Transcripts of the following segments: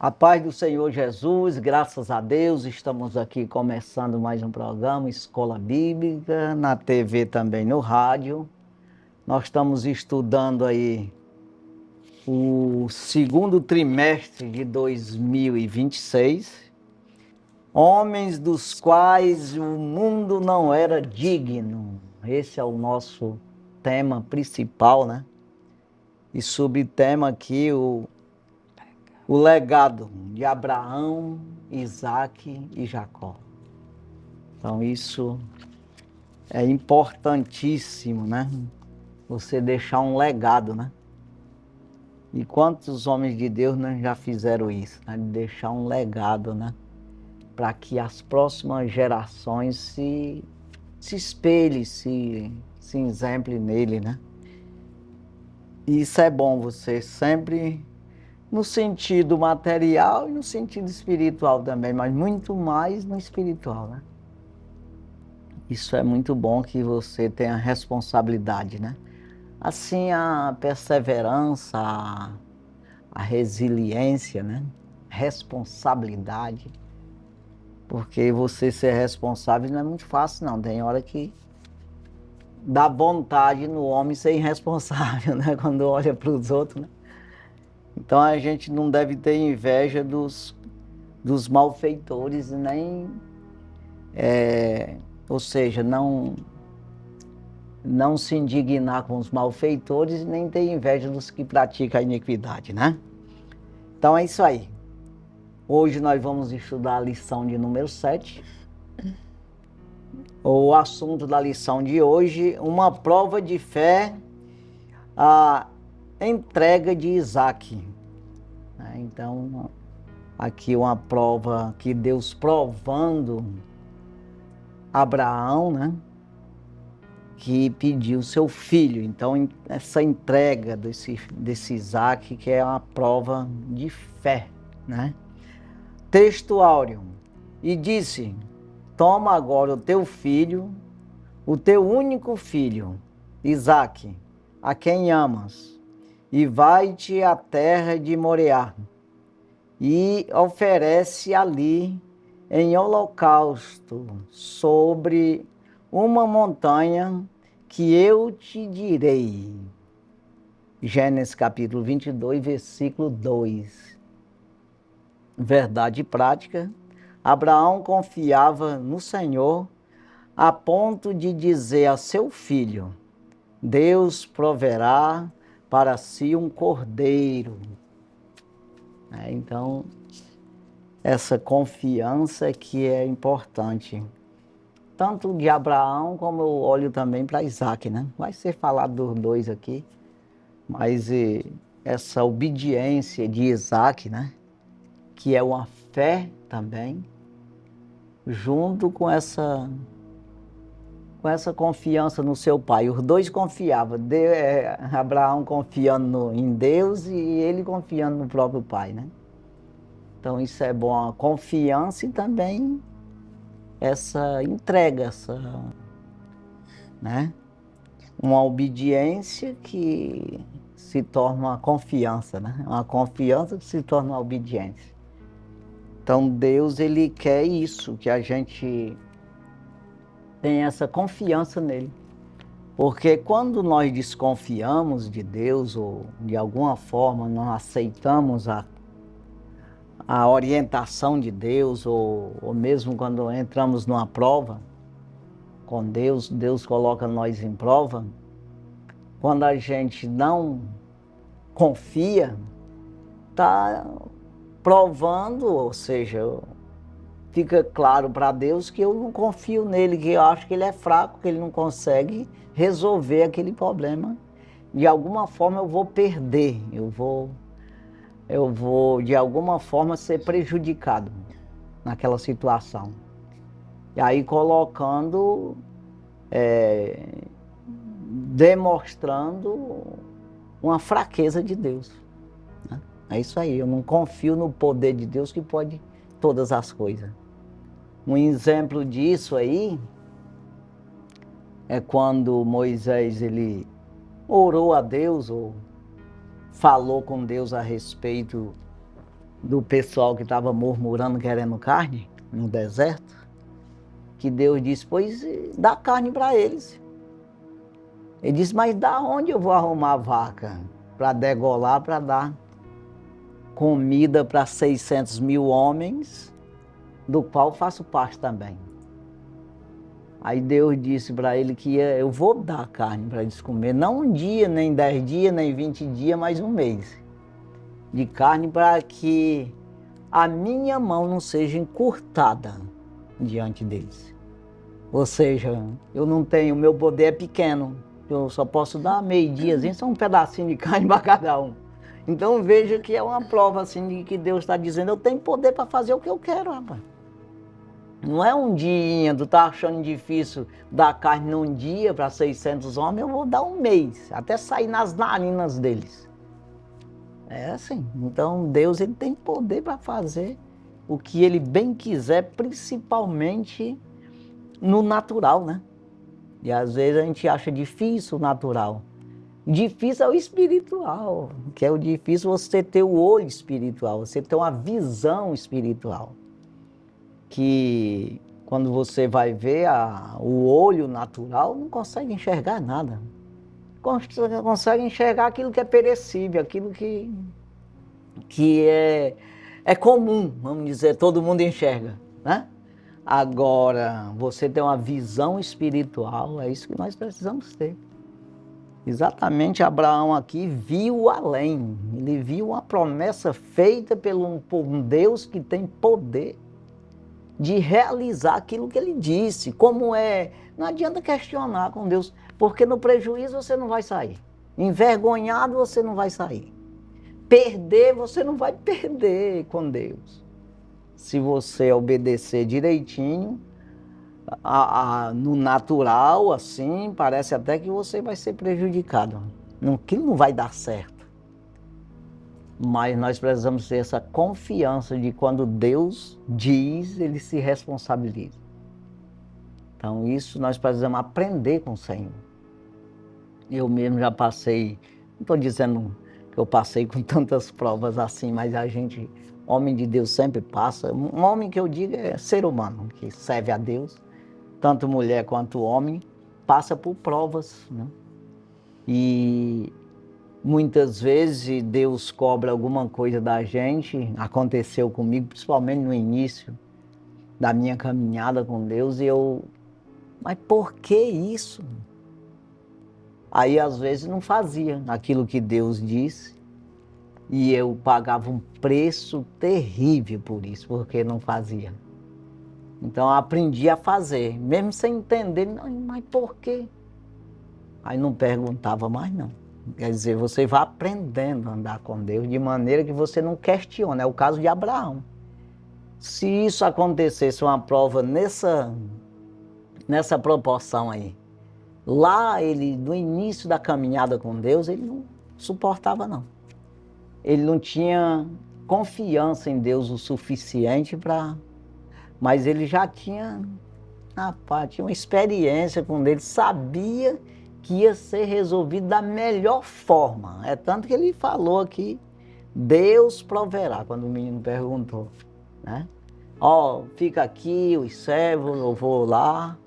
A paz do Senhor Jesus, graças a Deus, estamos aqui começando mais um programa, Escola Bíblica, na TV também, no rádio. Nós estamos estudando aí o segundo trimestre de 2026, homens dos quais o mundo não era digno. Esse é o nosso tema principal, né? E subtema aqui o legado de Abraão, Isaque e Jacó. Então isso é importantíssimo, né? Você deixar um legado, né? E quantos homens de Deus, né, já fizeram isso, né? De deixar um legado, né? Para que as próximas gerações se espelhem, se exemplem nele, né? E isso é bom, você sempre no sentido material e no sentido espiritual também, mas muito mais no espiritual, né? Isso é muito bom que você tenha responsabilidade, né? Assim, a perseverança, a resiliência, né? Responsabilidade, porque você ser responsável não é muito fácil, não. Tem hora que dá vontade no homem ser irresponsável, né? Quando olha para os outros, né? Então a gente não deve ter inveja dos malfeitores, nem, ou seja, não se indignar com os malfeitores, nem ter inveja dos que praticam a iniquidade, né? Então é isso aí. Hoje nós vamos estudar a lição de número 7. O assunto da lição de hoje, uma prova de fé, a entrega de Isaque. Então, aqui uma prova que Deus provando Abraão, né? Que pediu seu filho. Então, essa entrega desse Isaque, que é uma prova de fé, né? Texto áureo. E disse: toma agora o teu filho, o teu único filho, Isaque, a quem amas, e vai-te à terra de Moriá, e oferece ali em holocausto sobre uma montanha que eu te direi. Gênesis capítulo 22, versículo 2. Verdade prática. Abraão confiava no Senhor a ponto de dizer a seu filho: Deus proverá para si um cordeiro. Então, essa confiança que é importante. Tanto de Abraão, como eu olho também para Isaque, né? Vai ser falado dos dois aqui, mas essa obediência de Isaque, né? Que é uma fé também, junto com essa confiança no seu pai. Os dois confiavam, Abraão confiando em Deus e ele confiando no próprio pai, né? Então isso é bom, a confiança e também essa entrega, né? Uma obediência que se torna uma confiança, né? Uma confiança que se torna uma obediência. Então Deus, ele quer isso, que a gente tenha essa confiança nele. Porque quando nós desconfiamos de Deus ou de alguma forma não aceitamos a orientação de Deus ou mesmo quando entramos numa prova com Deus, Deus coloca nós em prova, quando a gente não confia, está provando, ou seja, fica claro para Deus que eu não confio nele, que eu acho que ele é fraco, que ele não consegue resolver aquele problema. De alguma forma eu vou perder, eu vou de alguma forma ser prejudicado naquela situação. E aí colocando, demonstrando uma fraqueza de Deus, né? É isso aí, eu não confio no poder de Deus que pode todas as coisas. Um exemplo disso aí é quando Moisés ele orou a Deus ou falou com Deus a respeito do pessoal que estava murmurando querendo carne no deserto, que Deus disse, pois dá carne para eles. Ele disse, mas da onde eu vou arrumar vaca para degolar, para dar comida para 600 mil homens, do qual faço parte também. Aí Deus disse para ele que eu vou dar carne para eles comer, não um dia, nem 10 dias, nem 20 dias, mas um mês de carne, para que a minha mão não seja encurtada diante deles. Ou seja, eu não tenho, o meu poder é pequeno, eu só posso dar meio-diazinho, só um pedacinho de carne para cada um. Então veja que é uma prova assim de que Deus está dizendo, eu tenho poder para fazer o que eu quero, rapaz. Não é um dia, tu tá achando difícil dar carne num dia para 600 homens, eu vou dar um mês, até sair nas narinas deles. É assim, então Deus ele tem poder para fazer o que ele bem quiser, principalmente no natural, né? E às vezes a gente acha difícil o natural. Difícil é o espiritual, que é o difícil você ter o olho espiritual, você ter uma visão espiritual. Que quando você vai ver o olho natural, não consegue enxergar nada. Consegue enxergar aquilo que é perecível, aquilo que é comum, vamos dizer, todo mundo enxerga, né? Agora, você tem uma visão espiritual, é isso que nós precisamos ter. Exatamente, Abraão aqui viu além, ele viu uma promessa feita por um Deus que tem poder de realizar aquilo que ele disse, como é. Não adianta questionar com Deus, porque no prejuízo você não vai sair. Envergonhado você não vai sair. Perder você não vai perder com Deus. Se você obedecer direitinho, no natural, assim, parece até que você vai ser prejudicado. Aquilo não vai dar certo. Mas nós precisamos ter essa confiança de quando Deus diz, ele se responsabiliza. Então isso nós precisamos aprender com o Senhor. Eu mesmo já passei, não estou dizendo que eu passei com tantas provas assim, mas a gente, homem de Deus, sempre passa. Um homem que eu digo é ser humano, que serve a Deus, tanto mulher quanto homem, passa por provas, né? E muitas vezes Deus cobra alguma coisa da gente, aconteceu comigo, principalmente no início da minha caminhada com Deus, mas por que isso? Aí às vezes não fazia aquilo que Deus disse e eu pagava um preço terrível por isso, porque não fazia. Então eu aprendi a fazer, mesmo sem entender, mas por quê? Aí não perguntava mais não. Quer dizer, você vai aprendendo a andar com Deus de maneira que você não questiona. É o caso de Abraão. Se isso acontecesse uma prova nessa proporção aí, lá ele, no início da caminhada com Deus, ele não suportava não. Ele não tinha confiança em Deus o suficiente para... Mas ele já tinha, rapaz, tinha uma experiência com Deus, sabia que ia ser resolvido da melhor forma. É tanto que ele falou aqui, Deus proverá, quando o menino perguntou, né? Ó, fica aqui, os servos, eu vou lá,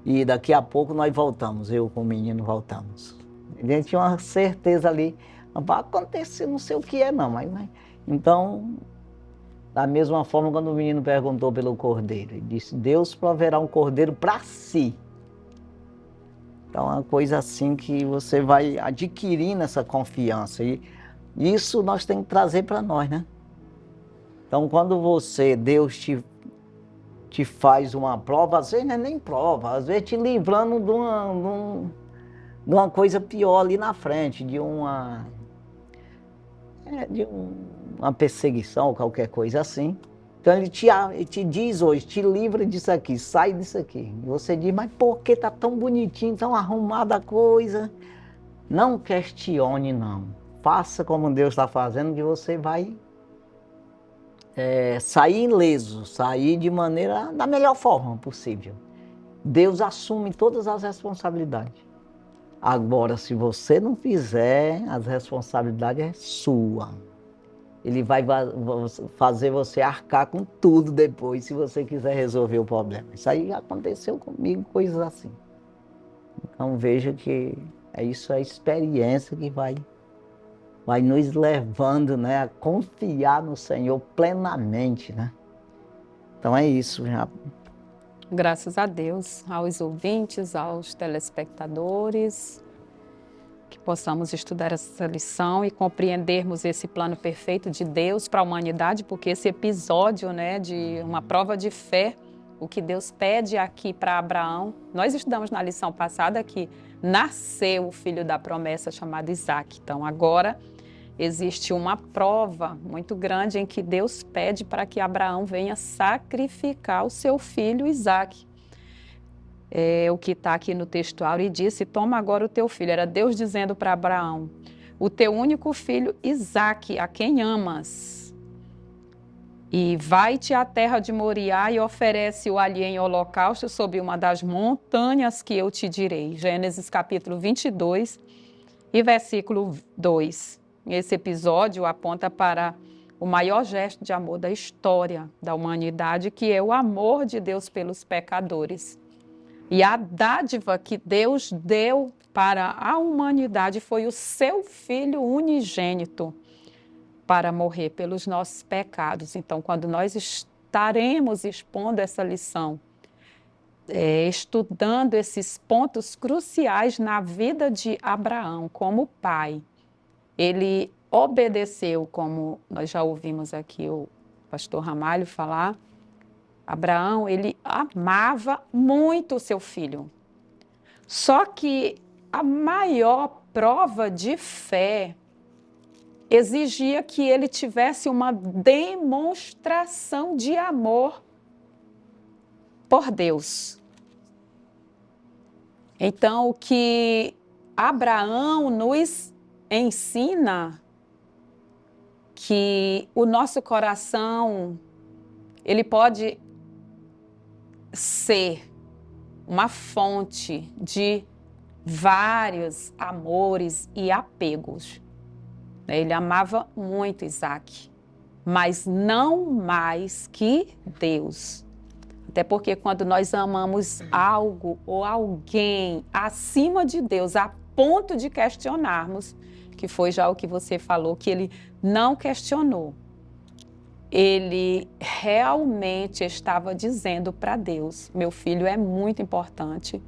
e daqui a pouco nós voltamos, eu com o menino voltamos. A gente tinha uma certeza ali, vai acontecer, não sei o que é não, mas... Então, da mesma forma, quando o menino perguntou pelo cordeiro, ele disse, Deus proverá um cordeiro para si. Então, é uma coisa assim que você vai adquirindo essa confiança. E isso nós temos que trazer para nós, né? Então, quando Deus te faz uma prova, às vezes não é nem prova, às vezes te livrando de uma coisa pior ali na frente, de uma perseguição ou qualquer coisa assim. Então ele te diz hoje, te livra disso aqui, sai disso aqui. E você diz, mas por que está tão bonitinho, tão arrumada a coisa? Não questione não. Faça como Deus está fazendo, que você vai sair ileso, sair de maneira, da melhor forma possível. Deus assume todas as responsabilidades. Agora, se você não fizer, as responsabilidades é sua. ele vai fazer você arcar com tudo depois, se você quiser resolver o problema. Isso aí aconteceu comigo, coisas assim. Então veja que é isso, a experiência que vai nos levando, né, a confiar no Senhor plenamente, né? Então é isso, já. Graças a Deus, aos ouvintes, aos telespectadores, que possamos estudar essa lição e compreendermos esse plano perfeito de Deus para a humanidade, porque esse episódio, né, de uma prova de fé, o que Deus pede aqui para Abraão, nós estudamos na lição passada que nasceu o filho da promessa chamado Isaque. Então agora existe uma prova muito grande em que Deus pede para que Abraão venha sacrificar o seu filho Isaque. É o que está aqui no textuário, e disse: toma agora o teu filho. Era Deus dizendo para Abraão: o teu único filho Isaque, a quem amas, e vai-te à terra de Moriá e oferece-o ali em holocausto sob uma das montanhas que eu te direi. Gênesis capítulo 22 e versículo 2. Esse episódio aponta para o maior gesto de amor da história da humanidade, que é o amor de Deus pelos pecadores. E a dádiva que Deus deu para a humanidade foi o seu Filho unigênito para morrer pelos nossos pecados. Então, quando nós estaremos expondo essa lição, estudando esses pontos cruciais na vida de Abraão como pai, ele obedeceu, como nós já ouvimos aqui o pastor Ramalho falar. Abraão, ele amava muito o seu filho. Só que a maior prova de fé exigia que ele tivesse uma demonstração de amor por Deus. Então, o que Abraão nos ensina que o nosso coração, ele pode ser uma fonte de vários amores e apegos. Ele amava muito Isaque, mas não mais que Deus. Até porque quando nós amamos algo ou alguém acima de Deus, a ponto de questionarmos, que foi já o que você falou, que ele não questionou. Ele realmente estava dizendo para Deus: meu filho é muito importante,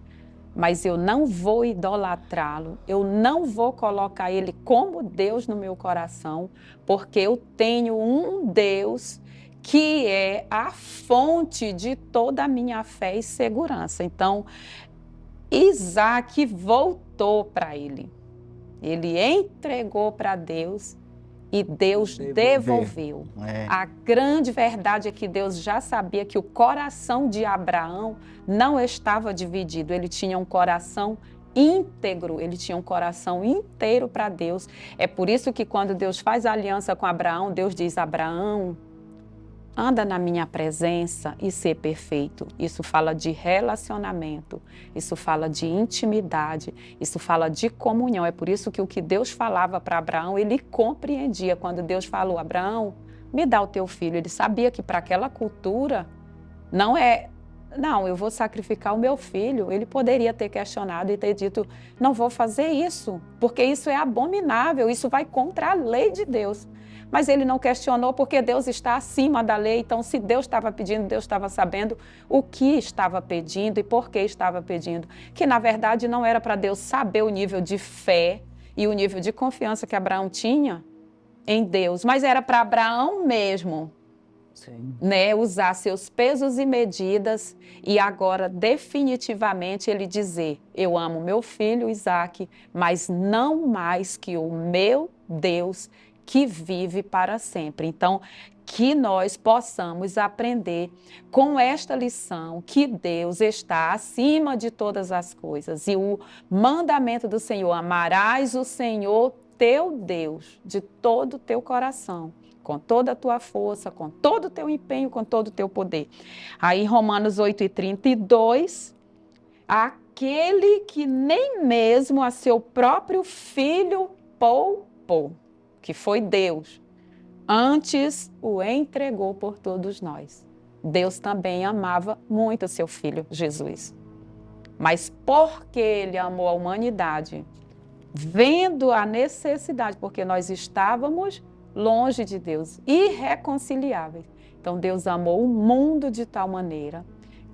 mas eu não vou idolatrá-lo, eu não vou colocar ele como Deus no meu coração, porque eu tenho um Deus que é a fonte de toda a minha fé e segurança. Então, Isaque voltou para ele. Ele entregou para Deus e Deus devolveu. A grande verdade é que Deus já sabia que o coração de Abraão não estava dividido. Ele tinha um coração íntegro, ele tinha um coração inteiro para Deus. É por isso que quando Deus faz aliança com Abraão, Deus diz: Abraão, anda na minha presença e ser perfeito. Isso fala de relacionamento, isso fala de intimidade, isso fala de comunhão. É por isso que o que Deus falava para Abraão, ele compreendia. Quando Deus falou: Abraão, me dá o teu filho. Ele sabia que para aquela cultura não, eu vou sacrificar o meu filho. Ele poderia ter questionado e ter dito: não vou fazer isso, porque isso é abominável, isso vai contra a lei de Deus. Mas ele não questionou, porque Deus está acima da lei. Então, se Deus estava pedindo, Deus estava sabendo o que estava pedindo e por que estava pedindo. Que, na verdade, não era para Deus saber o nível de fé e o nível de confiança que Abraão tinha em Deus, mas era para Abraão mesmo, né, usar seus pesos e medidas e agora, definitivamente, ele dizer: eu amo meu filho Isaque, mas não mais que o meu Deus que vive para sempre. Então, que nós possamos aprender com esta lição que Deus está acima de todas as coisas. E o mandamento do Senhor: amarás o Senhor teu Deus de todo o teu coração, com toda a tua força, com todo o teu empenho, com todo o teu poder. Aí, Romanos 8:32, aquele que nem mesmo a seu próprio filho poupou, que foi Deus, antes o entregou por todos nós. Deus também amava muito o seu Filho, Jesus. Mas porque Ele amou a humanidade, vendo a necessidade, porque nós estávamos longe de Deus, irreconciliáveis. Então Deus amou o mundo de tal maneira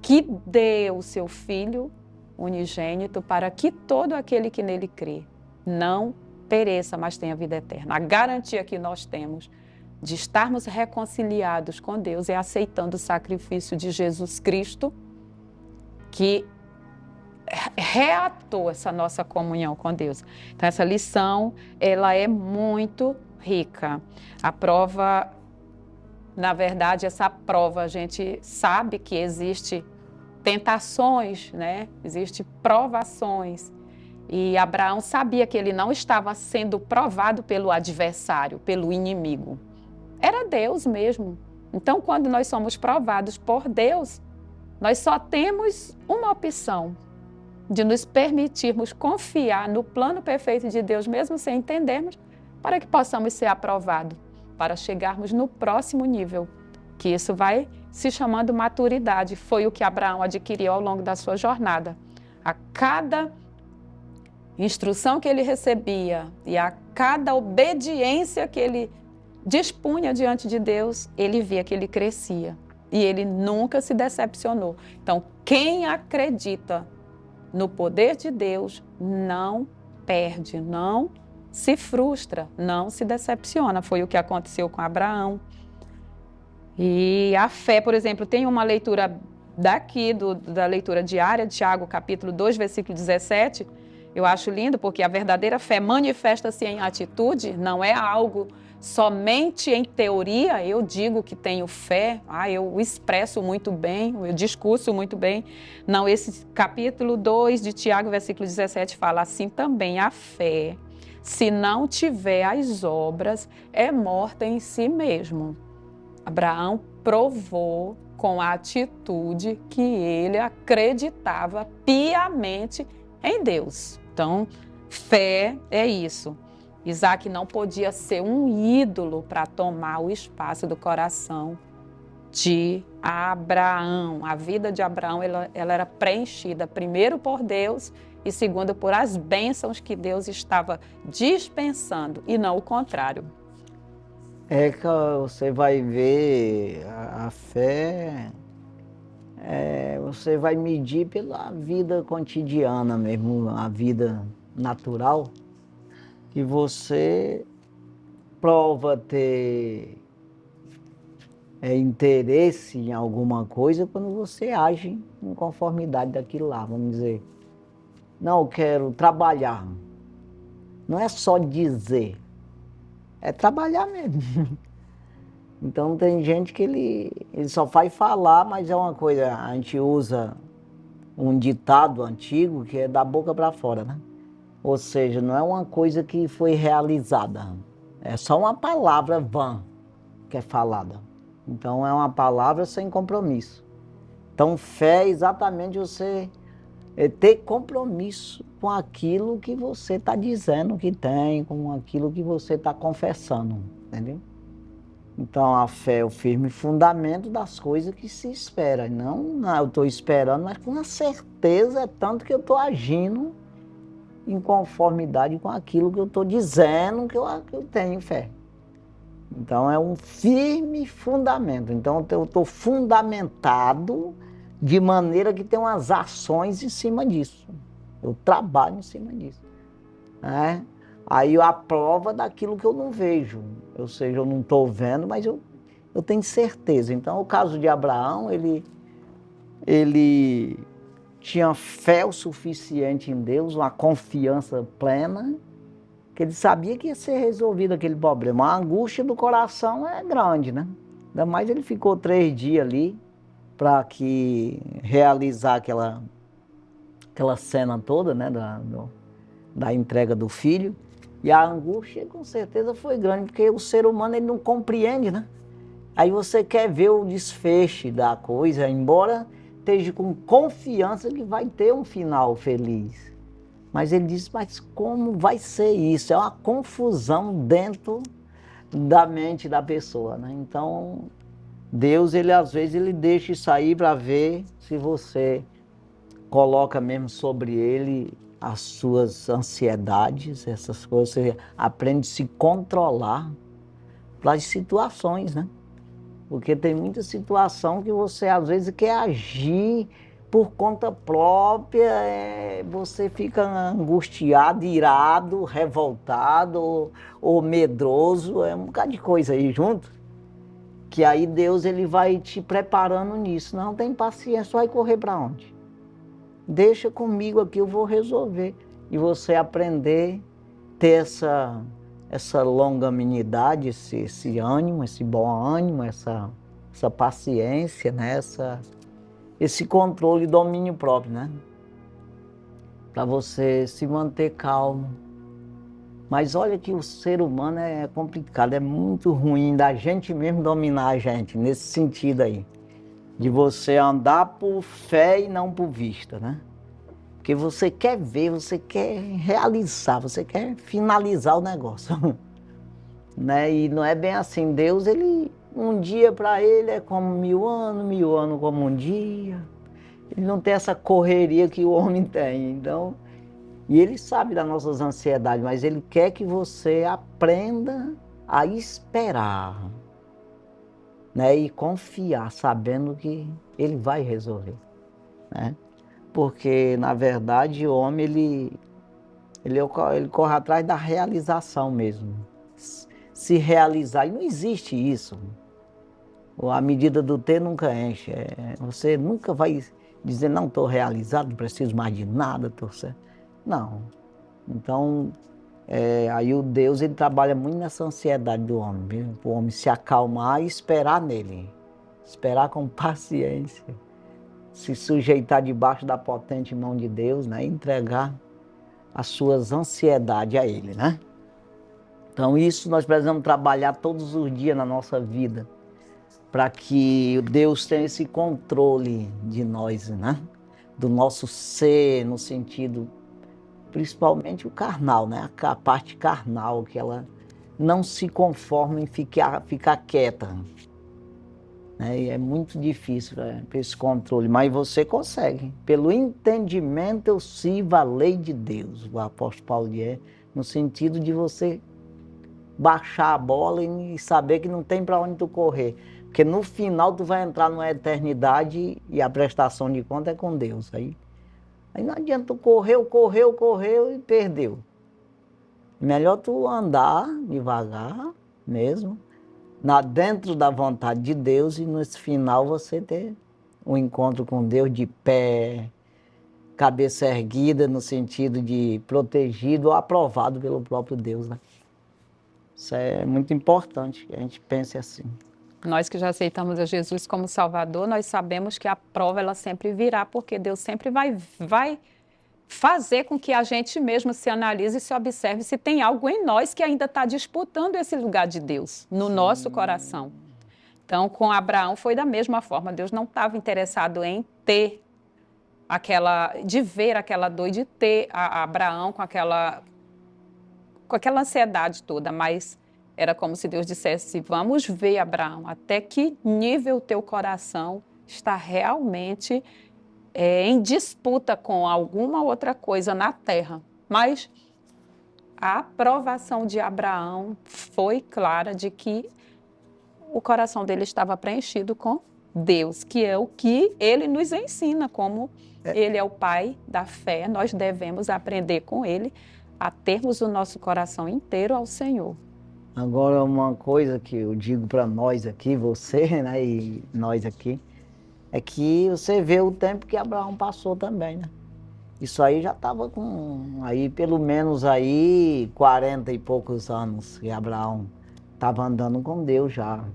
que deu o seu Filho unigênito para que todo aquele que nele crê não pereça, mas tenha vida eterna. A garantia que nós temos de estarmos reconciliados com Deus é aceitando o sacrifício de Jesus Cristo, que reatou essa nossa comunhão com Deus. Então, essa lição, ela é muito rica. A prova, na verdade, essa prova, a gente sabe que existe tentações, né? Existe provações. E Abraão sabia que ele não estava sendo provado pelo adversário, pelo inimigo. Era Deus mesmo. Então, quando nós somos provados por Deus, nós só temos uma opção: de nos permitirmos confiar no plano perfeito de Deus, mesmo sem entendermos, para que possamos ser aprovados, para chegarmos no próximo nível, que isso vai se chamando maturidade. Foi o que Abraão adquiriu ao longo da sua jornada. A cada instrução que ele recebia e a cada obediência que ele dispunha diante de Deus, ele via que ele crescia e ele nunca se decepcionou. Então, quem acredita no poder de Deus não perde, não se frustra, não se decepciona. Foi o que aconteceu com Abraão. E a fé, por exemplo, tem uma leitura daqui, da leitura diária, de Tiago, capítulo 2, versículo 17. Eu acho lindo, porque a verdadeira fé manifesta-se em atitude, não é algo somente em teoria. Eu digo que tenho fé, eu expresso muito bem, eu discurso muito bem. Não, esse capítulo 2 de Tiago, versículo 17, fala assim também: a fé, se não tiver as obras, é morta em si mesmo. Abraão provou com a atitude que ele acreditava piamente em Deus. Então, fé é isso. Isaac não podia ser um ídolo para tomar o espaço do coração de Abraão. A vida de Abraão ela era preenchida, primeiro por Deus e segundo por as bênçãos que Deus estava dispensando, e não o contrário. É que você vai ver a fé, você vai medir pela vida cotidiana mesmo, a vida natural, que você prova ter interesse em alguma coisa quando você age em conformidade daquilo lá. Vamos dizer, não, eu quero trabalhar. Não é só dizer, é trabalhar mesmo. Então tem gente que ele só faz falar, mas é uma coisa, a gente usa um ditado antigo que é da boca para fora, né? Ou seja, não é uma coisa que foi realizada, é só uma palavra vã que é falada. Então é uma palavra sem compromisso. Então fé é exatamente você ter compromisso com aquilo que você está dizendo que tem, com aquilo que você está confessando, entendeu? Então a fé é o firme fundamento das coisas que se espera. Não, eu estou esperando, mas com a certeza é tanto que eu estou agindo em conformidade com aquilo que eu estou dizendo que eu tenho fé. Então é um firme fundamento. Então eu estou fundamentado de maneira que tem umas ações em cima disso. Eu trabalho em cima disso, né? Aí a prova daquilo que eu não vejo. Ou seja, eu não estou vendo, mas eu tenho certeza. Então o caso de Abraão, ele tinha fé o suficiente em Deus, uma confiança plena, que ele sabia que ia ser resolvido aquele problema. A angústia do coração é grande, né? Ainda mais ele ficou 3 dias ali para realizar aquela cena toda, né? Da entrega do filho. E a angústia com certeza foi grande, porque o ser humano ele não compreende, né? Aí você quer ver o desfecho da coisa, embora esteja com confiança que vai ter um final feliz. Mas ele diz, mas como vai ser isso? É uma confusão dentro da mente da pessoa, né? Então, Deus, ele às vezes, ele deixa isso aí para ver se você coloca mesmo sobre ele as suas ansiedades, essas coisas, você aprende a se controlar para as situações, né? Porque tem muita situação que você às vezes quer agir por conta própria, você fica angustiado, irado, revoltado ou medroso, um bocado de coisa aí junto, que aí Deus ele vai te preparando nisso. Não tem paciência, vai correr para onde? Deixa comigo aqui, eu vou resolver. E você aprender a ter essa longanimidade, esse ânimo, esse bom ânimo, essa paciência, né? Esse controle e domínio próprio, né? Para você se manter calmo. Mas olha que o ser humano é complicado, é muito ruim da gente mesmo dominar a gente, nesse sentido aí. De você andar por fé e não por vista, né? Porque você quer ver, você quer realizar, você quer finalizar o negócio. Né? E não é bem assim. Deus, ele, um dia para ele é como 1000 anos como um dia. Ele não tem essa correria que o homem tem. Então, e ele sabe das nossas ansiedades, mas ele quer que você aprenda a esperar, né? E confiar, sabendo que ele vai resolver, né? Porque, na verdade, o homem, ele corre atrás da realização mesmo. Se realizar, e não existe isso. A medida do ter nunca enche. Você nunca vai dizer, não, estou realizado, não preciso mais de nada, estou certo. Não. Então, aí o Deus, ele trabalha muito nessa ansiedade do homem, viu? Para o homem se acalmar e esperar nele. Esperar com paciência. Se sujeitar debaixo da potente mão de Deus, né? Entregar as suas ansiedades a ele, né? Então isso nós precisamos trabalhar todos os dias na nossa vida, para que Deus tenha esse controle de nós, né? Do nosso ser, no sentido, principalmente o carnal, né? A parte carnal, que ela não se conforma em ficar quieta. Né? E é muito difícil esse controle, mas você consegue. Pelo entendimento eu sirvo a lei de Deus, o apóstolo Paulo diz, no sentido de você baixar a bola e saber que não tem para onde tu correr. Porque no final tu vai entrar numa eternidade e a prestação de conta é com Deus. Aí não adianta tu correu e perdeu. Melhor tu andar devagar mesmo, dentro da vontade de Deus, e nesse final você ter um encontro com Deus de pé, cabeça erguida, no sentido de protegido ou aprovado pelo próprio Deus, né? Isso é muito importante que a gente pense assim. Nós que já aceitamos a Jesus como Salvador, nós sabemos que a prova ela sempre virá, porque Deus sempre vai fazer com que a gente mesmo se analise e se observe se tem algo em nós que ainda está disputando esse lugar de Deus no nosso coração. Então, com Abraão foi da mesma forma. Deus não estava interessado em ter de ver aquela dor, de ter Abraão com aquela ansiedade toda, mas era como se Deus dissesse, vamos ver, Abraão, até que nível o teu coração está realmente em disputa com alguma outra coisa na terra. Mas a aprovação de Abraão foi clara de que o coração dele estava preenchido com Deus, que é o que ele nos ensina, como ele é o pai da fé, nós devemos aprender com ele a termos o nosso coração inteiro ao Senhor. Agora, uma coisa que eu digo para nós aqui, você, né, e nós aqui, é que você vê o tempo que Abraão passou também, né? Isso aí já estava com, aí pelo menos aí 40 e poucos anos que Abraão estava andando com Deus já.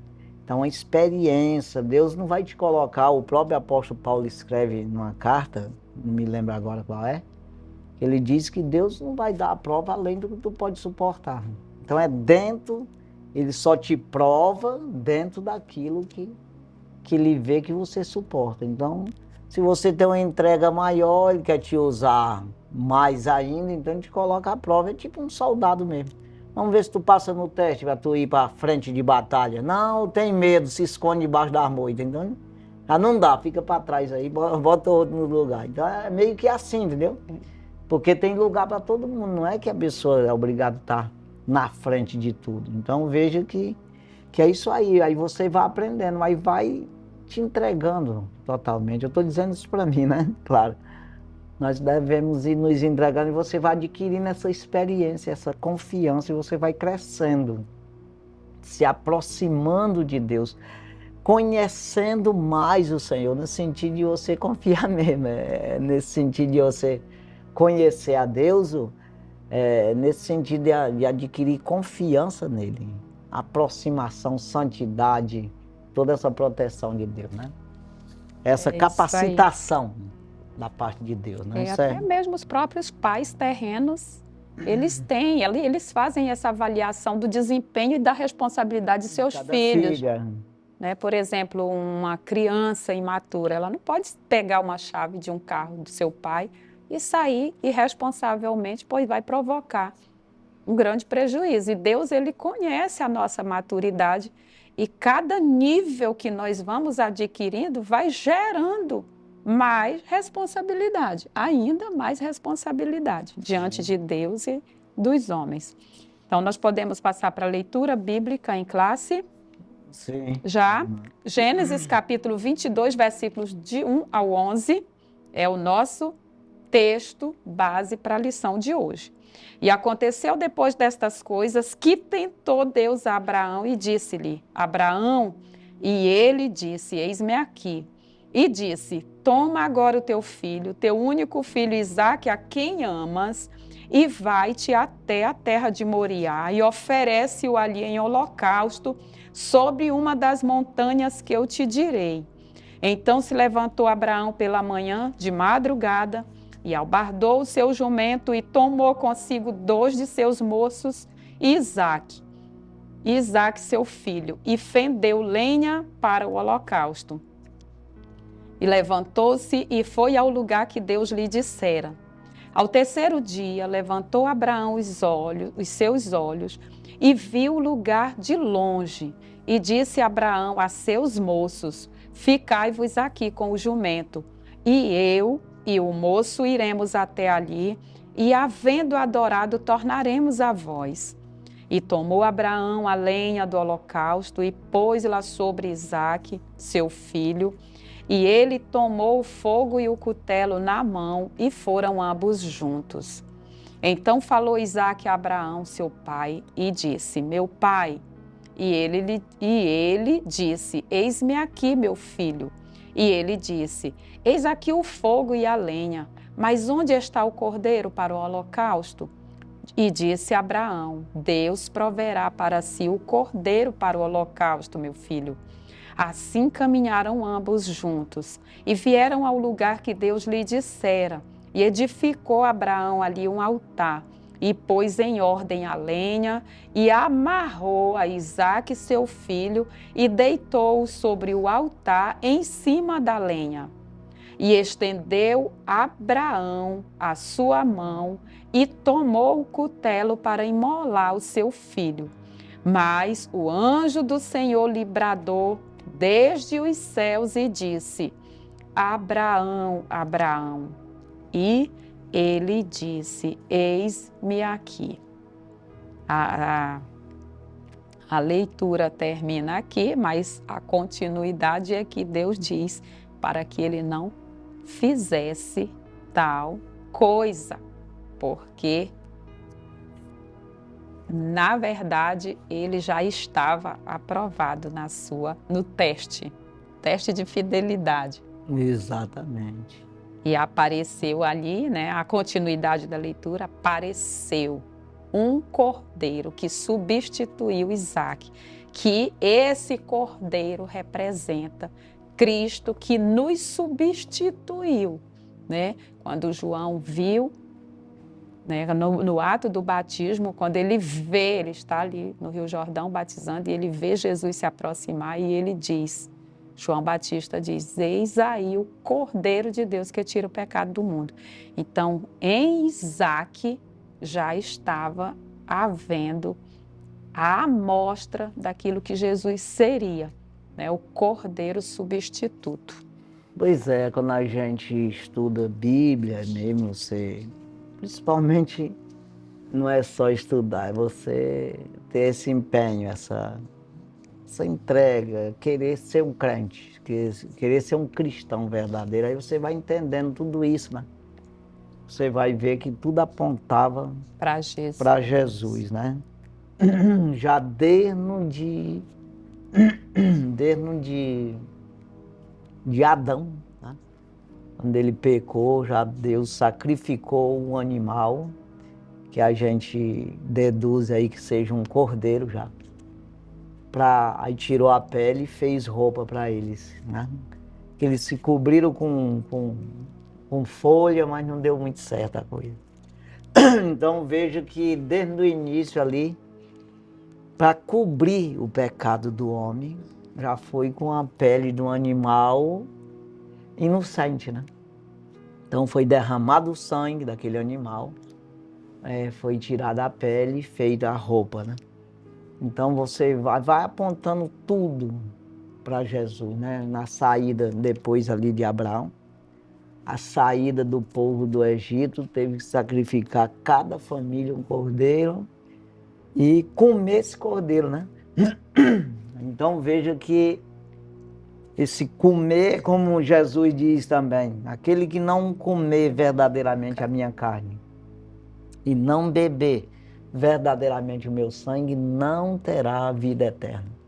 Então, a experiência, Deus não vai te colocar, o próprio apóstolo Paulo escreve numa carta, não me lembro agora qual é, ele diz que Deus não vai dar a prova além do que tu pode suportar. Então ele só te prova dentro daquilo que ele vê que você suporta. Então, se você tem uma entrega maior, ele quer te usar mais ainda, então ele te coloca à prova, é tipo um soldado mesmo. Vamos ver se tu passa no teste para tu ir para frente de batalha. Não, tem medo, se esconde debaixo da moita, entendeu? Ah, não dá, fica para trás aí, bota outro no lugar. Então é meio que assim, entendeu? Porque tem lugar para todo mundo, não é que a pessoa é obrigada a estar na frente de tudo. Então veja que é isso aí você vai aprendendo, aí vai te entregando totalmente. Eu estou dizendo isso para mim, né? Claro. Nós devemos ir nos entregando e você vai adquirindo essa experiência, essa confiança e você vai crescendo, se aproximando de Deus, conhecendo mais o Senhor, no sentido de você confiar mesmo, nesse sentido de você conhecer a Deus, nesse sentido de adquirir confiança nele, aproximação, santidade, toda essa proteção de Deus, né? Essa capacitação da parte de Deus, né? Até mesmo os próprios pais terrenos, eles fazem essa avaliação do desempenho e da responsabilidade de seus filhos. Né? Por exemplo, uma criança imatura, ela não pode pegar uma chave de um carro do seu pai e sair irresponsavelmente, pois vai provocar um grande prejuízo. E Deus, ele conhece a nossa maturidade e cada nível que nós vamos adquirindo vai gerando mais responsabilidade, ainda mais responsabilidade diante de Deus e dos homens. Então, nós podemos passar para a leitura bíblica em classe. Sim. Já, Gênesis capítulo 22, versículos de 1 ao 11, é o nosso texto base para a lição de hoje. E aconteceu depois destas coisas que tentou Deus a Abraão e disse-lhe, Abraão, e ele disse, eis-me aqui. E disse, toma agora o teu filho, teu único filho Isaque, a quem amas, e vai-te até a terra de Moriá e oferece-o ali em holocausto sobre uma das montanhas que eu te direi. Então se levantou Abraão pela manhã, de madrugada, e albardou o seu jumento e tomou consigo 2 de seus moços e Isaque, seu filho, e fendeu lenha para o holocausto. E levantou-se e foi ao lugar que Deus lhe dissera. Ao 3º dia, levantou Abraão os seus olhos, e viu o lugar de longe. E disse Abraão a seus moços, ficai-vos aqui com o jumento, e eu e o moço iremos até ali, e havendo adorado, tornaremos a vós. E tomou Abraão a lenha do holocausto, e pôs-la sobre Isaque, seu filho, e ele tomou o fogo e o cutelo na mão, e foram ambos juntos. Então falou Isaque a Abraão, seu pai, e disse, meu pai. E ele disse, eis-me aqui, meu filho. E ele disse, eis aqui o fogo e a lenha, mas onde está o cordeiro para o holocausto? E disse Abraão, Deus proverá para si o cordeiro para o holocausto, meu filho. Assim caminharam ambos juntos e vieram ao lugar que Deus lhe dissera. E edificou Abraão ali um altar e pôs em ordem a lenha e amarrou a Isaque, seu filho, e deitou-o sobre o altar em cima da lenha. E estendeu Abraão a sua mão e tomou o cutelo para imolar o seu filho. Mas o anjo do Senhor lhe bradou desde os céus e disse, Abraão, Abraão. E ele disse, eis-me aqui. A leitura termina aqui, mas a continuidade é que Deus diz para que ele não fizesse tal coisa, porque, na verdade, ele já estava aprovado no teste de fidelidade. Exatamente. E apareceu ali, né, a continuidade da leitura, apareceu um cordeiro que substituiu Isaque, que esse cordeiro representa Cristo que nos substituiu, né? Quando João viu, né, no ato do batismo, quando ele está ali no Rio Jordão batizando, e ele vê Jesus se aproximar e ele diz, João Batista diz, eis aí o Cordeiro de Deus que tira o pecado do mundo. Então, em Isaque já estava havendo a amostra daquilo que Jesus seria, né? O Cordeiro substituto. Pois é, quando a gente estuda Bíblia mesmo, principalmente não é só estudar, é você ter esse empenho, essa entrega, querer ser um crente, querer ser um cristão verdadeiro. Aí você vai entendendo tudo isso, né? Você vai ver que tudo apontava Para Jesus. para Jesus, né? Já desde de Adão, né? Quando ele pecou, já Deus sacrificou um animal, que a gente deduz aí que seja um cordeiro já. Aí tirou a pele e fez roupa para eles, né? Que eles se cobriram com folha, mas não deu muito certo a coisa. Então veja que desde o início ali, para cobrir o pecado do homem, já foi com a pele de um animal inocente, né? Então foi derramado o sangue daquele animal, foi tirada a pele e feita a roupa, né? Então você vai apontando tudo para Jesus, né? Na saída depois ali de Abraão, a saída do povo do Egito, teve que sacrificar cada família um cordeiro e comer esse cordeiro, né? Então veja que esse comer, como Jesus diz também, aquele que não comer verdadeiramente a minha carne e não beber verdadeiramente o meu sangue, não terá a vida eterna.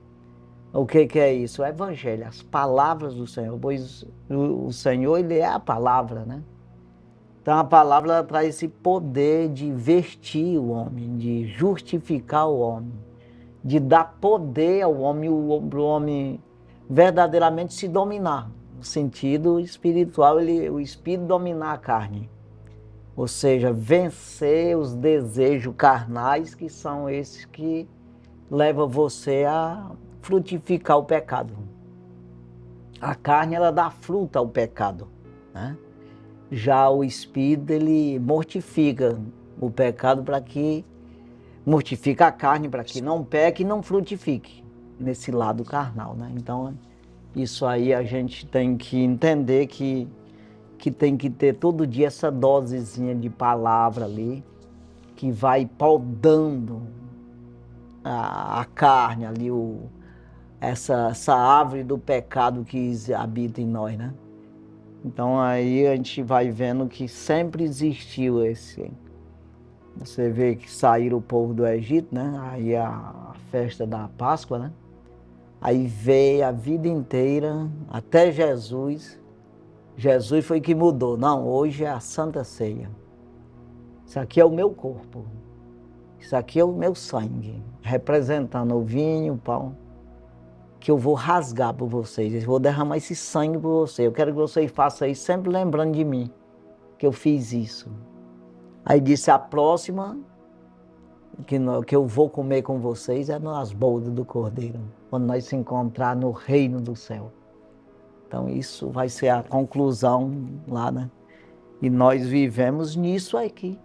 O que é isso? O Evangelho, as palavras do Senhor, pois o Senhor, Ele é a palavra, né? Então a palavra ela traz esse poder de vestir o homem, de justificar o homem, de dar poder ao homem, para o homem verdadeiramente se dominar. No sentido espiritual, o espírito dominar a carne. Ou seja, vencer os desejos carnais, que são esses que levam você a frutificar o pecado. A carne, ela dá fruta ao pecado, né? Já o Espírito, ele mortifica o pecado mortifica a carne para que não peque e não frutifique nesse lado carnal, né? Então, isso aí a gente tem que entender que tem que ter todo dia essa dosezinha de palavra ali, que vai podando a carne ali, essa árvore do pecado que habita em nós, né? Então aí a gente vai vendo que sempre existiu esse. Você vê que saíram o povo do Egito, né? Aí a festa da Páscoa, né? Aí veio a vida inteira até Jesus. Jesus foi que mudou. Não, hoje é a Santa Ceia. Isso aqui é o meu corpo. Isso aqui é o meu sangue, representando o vinho, o pão, que eu vou rasgar por vocês. Eu vou derramar esse sangue por vocês. Eu quero que vocês façam isso sempre lembrando de mim, que eu fiz isso. Aí disse, a próxima que eu vou comer com vocês é nas bodas do Cordeiro, quando nós se encontrar no reino do céu. Então isso vai ser a conclusão lá, né? E nós vivemos nisso aqui,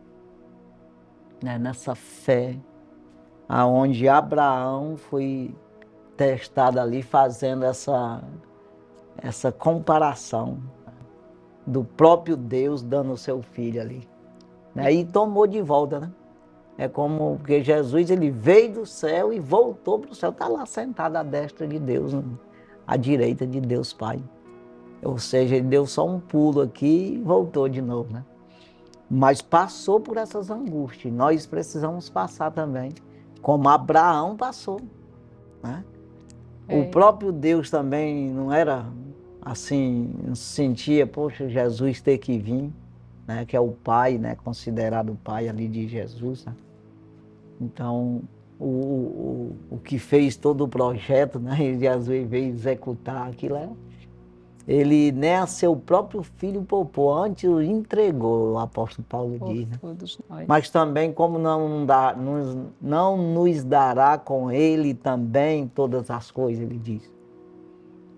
né? Nessa fé, aonde Abraão foi testado ali, fazendo essa comparação do próprio Deus dando o seu filho ali, né? E tomou de volta, né? É como porque Jesus, ele veio do céu e voltou para o céu, está lá sentado à destra de Deus, à direita de Deus Pai. Ou seja, ele deu só um pulo aqui e voltou de novo, né? Mas passou por essas angústias. Nós precisamos passar também, como Abraão passou, né? O próprio Deus também não era assim, não sentia, poxa, Jesus ter que vir, né? Que é o Pai, né? Considerado o Pai ali de Jesus, né? Então, o que fez todo o projeto, né? E Jesus veio executar aquilo, ele nem a seu próprio filho poupou, antes o entregou, o apóstolo Paulo diz, né? Mas também, como não nos dará com ele também todas as coisas, ele diz.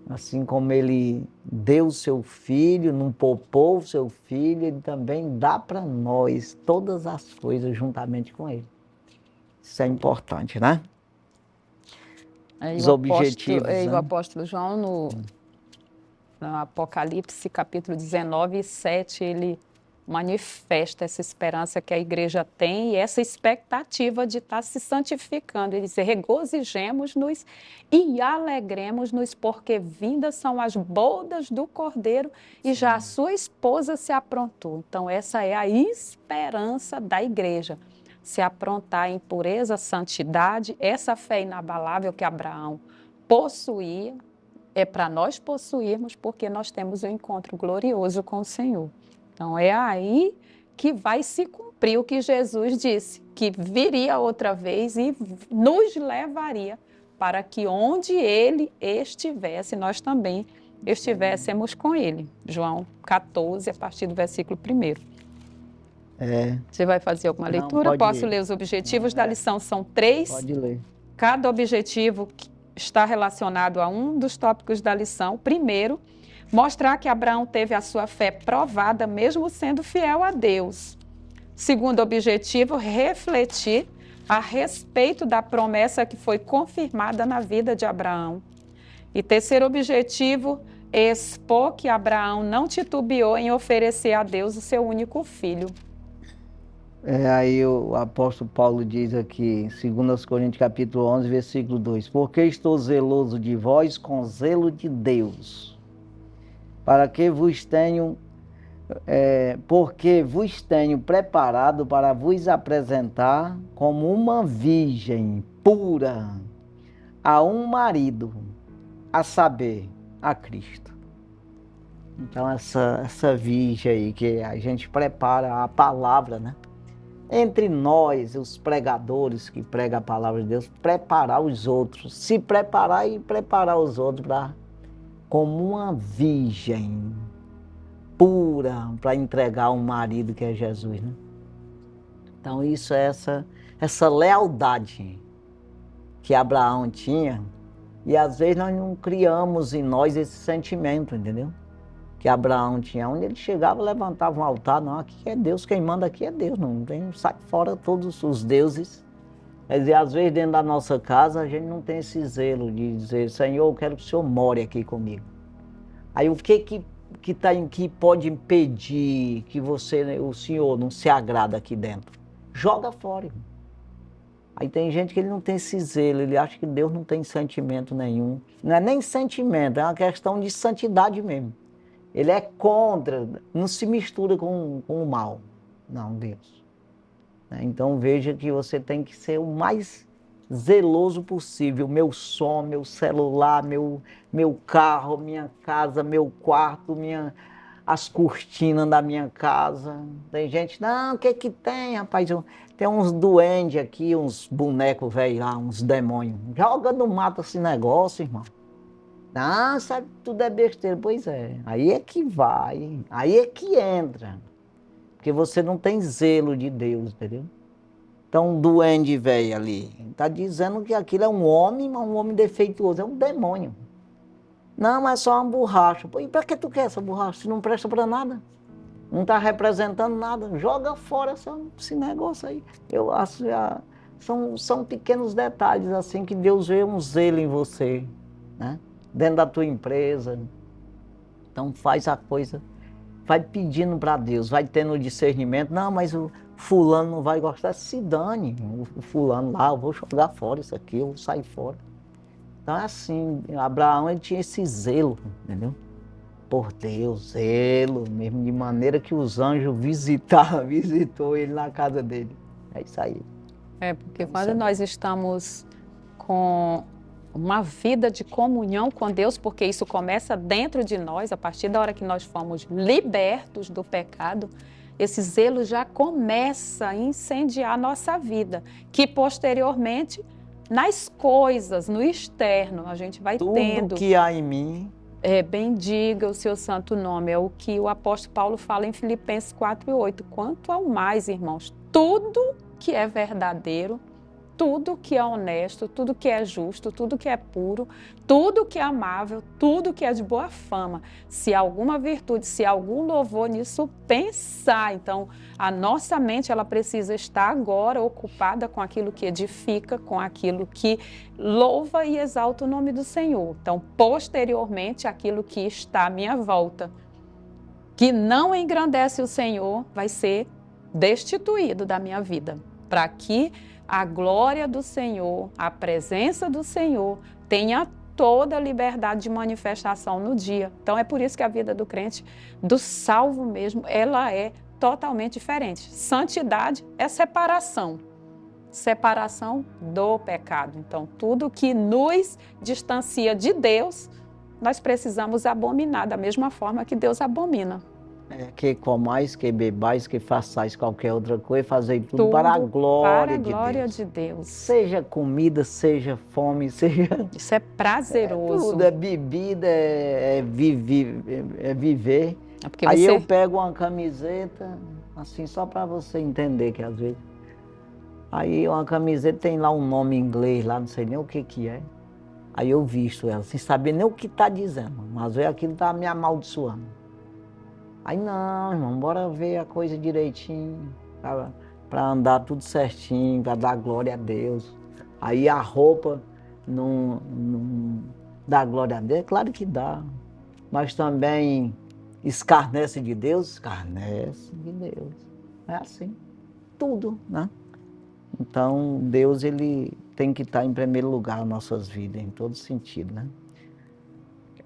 Assim como ele deu o seu filho, não poupou o seu filho, ele também dá para nós todas as coisas juntamente com ele. Isso é importante, né? os objetivos. O Né? apóstolo João, no Apocalipse, capítulo 19, 7, ele manifesta essa esperança que a igreja tem e essa expectativa de estar se santificando. Ele diz: regozijemos-nos e alegremos-nos, porque vindas são as bodas do Cordeiro e já a sua esposa se aprontou. Então, essa é a esperança da igreja. Se aprontar em pureza, santidade, essa fé inabalável que Abraão possuía, é para nós possuirmos, porque nós temos um encontro glorioso com o Senhor. Então, é aí que vai se cumprir o que Jesus disse, que viria outra vez e nos levaria para que onde Ele estivesse, nós também estivéssemos com Ele. João 14, a partir do versículo 1. Você vai fazer alguma leitura? Posso ler os objetivos da lição? São 3. Pode ler. Cada objetivo está relacionado a um dos tópicos da lição. Primeiro, mostrar que Abraão teve a sua fé provada, mesmo sendo fiel a Deus. Segundo objetivo, refletir a respeito da promessa que foi confirmada na vida de Abraão. E terceiro objetivo, expor que Abraão não titubeou em oferecer a Deus o seu único filho. Aí o apóstolo Paulo diz aqui, 2 Coríntios capítulo 11, versículo 2, porque estou zeloso de vós com zelo de Deus, porque vos tenho preparado para vos apresentar como uma virgem pura a um marido, a saber, a Cristo. Então essa virgem aí que a gente prepara a palavra, né? Entre nós, os pregadores que pregam a palavra de Deus, preparar os outros, se preparar e preparar os outros como uma virgem pura para entregar um marido que é Jesus, né? Então isso é essa lealdade que Abraão tinha, e às vezes nós não criamos em nós esse sentimento, entendeu? Que Abraão tinha, onde ele chegava, levantava um altar, não, aqui é Deus, quem manda aqui é Deus, não tem, sai fora todos os deuses. Quer dizer, às vezes dentro da nossa casa a gente não tem esse zelo de dizer, Senhor, eu quero que o Senhor more aqui comigo. Aí o que pode impedir que o Senhor não se agrada aqui dentro? Joga fora, irmão. Aí tem gente que ele não tem esse zelo, ele acha que Deus não tem sentimento nenhum. Não é nem sentimento, é uma questão de santidade mesmo. Ele é contra, não se mistura com o mal. Não, Deus. Então veja que você tem que ser o mais zeloso possível. Meu som, meu celular, meu carro, minha casa, meu quarto, as cortinas da minha casa. Tem gente, não, o que que tem, rapaz? Tem uns duendes aqui, uns bonecos velhos lá, uns demônios. Joga no mato esse negócio, irmão. Ah, sabe, tudo é besteira. Pois é, aí é que vai, aí é que entra. Porque você não tem zelo de Deus, entendeu? Então, um duende velho ali, está dizendo que aquilo é um homem defeituoso, é um demônio. Não, mas é só uma borracha. Pô, e para que tu quer essa borracha? Se não presta para nada, não está representando nada, joga fora esse negócio aí. Eu acho que são pequenos detalhes assim que Deus vê um zelo em você, né? Dentro da tua empresa. Então faz a coisa, vai pedindo para Deus, vai tendo discernimento. Não, mas o fulano não vai gostar, se dane, o fulano lá, eu vou jogar fora isso aqui, eu vou sair fora. Então é assim, Abraão ele tinha esse zelo, entendeu? Por Deus, zelo, mesmo de maneira que os anjos visitou ele na casa dele. É isso aí. Porque quando nós estamos com uma vida de comunhão com Deus, porque isso começa dentro de nós, a partir da hora que nós fomos libertos do pecado, esse zelo já começa a incendiar a nossa vida, que posteriormente, nas coisas, no externo, a gente vai tendo. Tudo que há em mim. Bendiga o seu santo nome, é o que o apóstolo Paulo fala em Filipenses 4:8. Quanto ao mais, irmãos, tudo que é verdadeiro, tudo que é honesto, tudo que é justo, tudo que é puro, tudo que é amável, tudo que é de boa fama. Se alguma virtude, se algum louvor nisso, pensar. Então, a nossa mente, ela precisa estar agora ocupada com aquilo que edifica, com aquilo que louva e exalta o nome do Senhor. Então, posteriormente, aquilo que está à minha volta, que não engrandece o Senhor, vai ser destituído da minha vida, para que a glória do Senhor, a presença do Senhor tenha toda a liberdade de manifestação no dia. Então é por isso que a vida do crente, do salvo mesmo, ela é totalmente diferente. Santidade é separação. Separação do pecado. Então tudo que nos distancia de Deus, nós precisamos abominar da mesma forma que Deus abomina. Que comais, que bebais, que façais qualquer outra coisa, fazei tudo para a glória de Deus. Seja comida, seja fome, seja... Isso é prazeroso. Tudo, é bebida, é viver. É aí eu pego uma camiseta, assim, só para você entender que às vezes... Aí uma camiseta tem lá um nome em inglês, lá não sei nem o que é. Aí eu visto ela, sem saber nem o que está dizendo, mas aquilo está me amaldiçoando. Aí não, irmão, bora ver a coisa direitinho, para andar tudo certinho, para dar glória a Deus. Aí a roupa não dá glória a Deus? Claro que dá. Mas também escarnece de Deus? Escarnece de Deus. É assim, tudo, né? Então Deus, ele tem que estar em primeiro lugar nas nossas vidas, em todo sentido, né?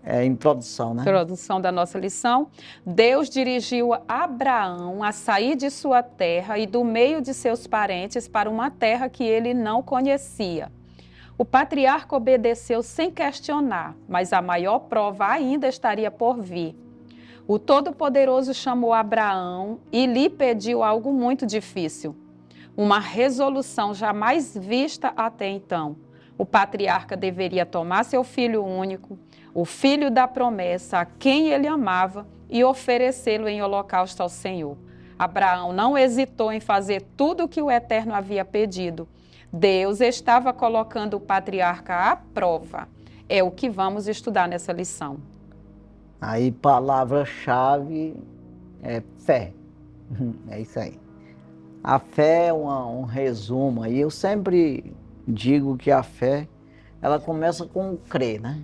É introdução, né? Introdução da nossa lição. Deus dirigiu Abraão a sair de sua terra e do meio de seus parentes para uma terra que ele não conhecia. O patriarca obedeceu sem questionar, mas a maior prova ainda estaria por vir. O Todo-Poderoso chamou Abraão e lhe pediu algo muito difícil, uma resolução jamais vista até então. O patriarca deveria tomar seu filho único, o filho da promessa, a quem ele amava, e oferecê-lo em holocausto ao Senhor. Abraão não hesitou em fazer tudo o que o Eterno havia pedido. Deus estava colocando o patriarca à prova. É o que vamos estudar nessa lição. Aí, palavra-chave é fé. É isso aí. A fé é um resumo. E eu sempre digo que a fé, ela começa com o crer, né?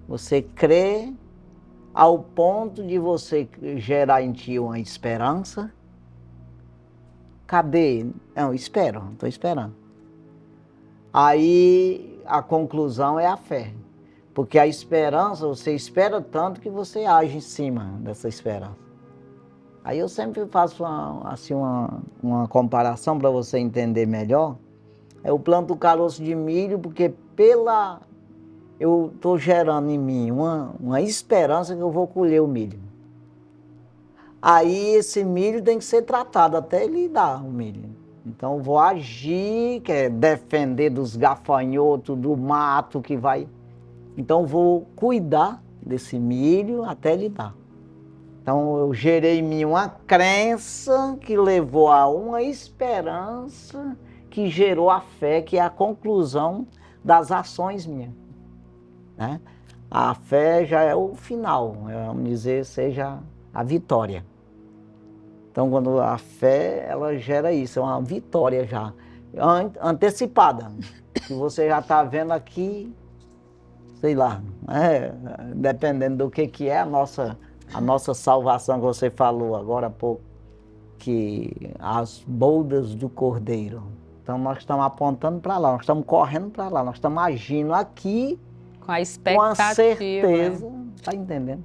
Você crê ao ponto de você gerar em ti uma esperança. Cadê? Não, espero, estou esperando. Aí a conclusão é a fé. Porque a esperança, você espera tanto que você age em cima dessa esperança. Aí eu sempre faço uma comparação para você entender melhor. Eu planto o caroço de milho porque eu estou gerando em mim uma esperança que eu vou colher o milho. Aí esse milho tem que ser tratado até ele dar o milho. Então eu vou agir, que é defender dos gafanhotos, do mato que vai... Então eu vou cuidar desse milho até ele dar. Então eu gerei em mim uma crença que levou a uma esperança que gerou a fé, que é a conclusão das ações minhas. Né? A fé já é o final, vamos dizer, seja a vitória. Então, quando a fé, ela gera isso, é uma vitória já, antecipada, que você já está vendo aqui, sei lá, dependendo do que é a nossa salvação, que você falou agora há pouco, que as bodas do Cordeiro. Então, nós estamos apontando para lá, nós estamos correndo para lá, nós estamos agindo aqui, com a expectativa. Com a certeza, tá entendendo?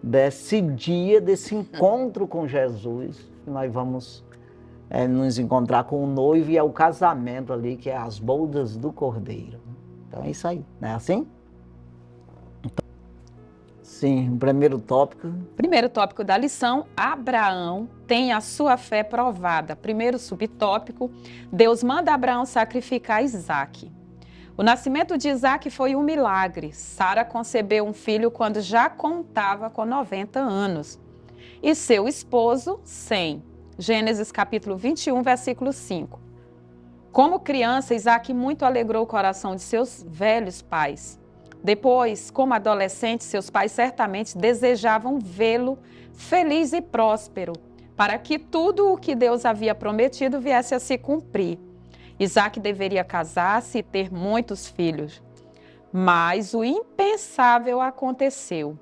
Desse dia, desse encontro com Jesus, nós vamos nos encontrar com o noivo e é o casamento ali, que é as bodas do Cordeiro. Então é isso aí, não é assim? Então, sim, o primeiro tópico. Primeiro tópico da lição, Abraão tem a sua fé provada. Primeiro subtópico, Deus manda Abraão sacrificar Isaque. O nascimento de Isaque foi um milagre. Sara concebeu um filho quando já contava com 90 anos. E seu esposo, 100. Gênesis capítulo 21, versículo 5. Como criança, Isaac muito alegrou o coração de seus velhos pais. Depois, como adolescente, seus pais certamente desejavam vê-lo feliz e próspero, para que tudo o que Deus havia prometido viesse a se cumprir. Isaac deveria casar-se e ter muitos filhos. Mas o impensável aconteceu.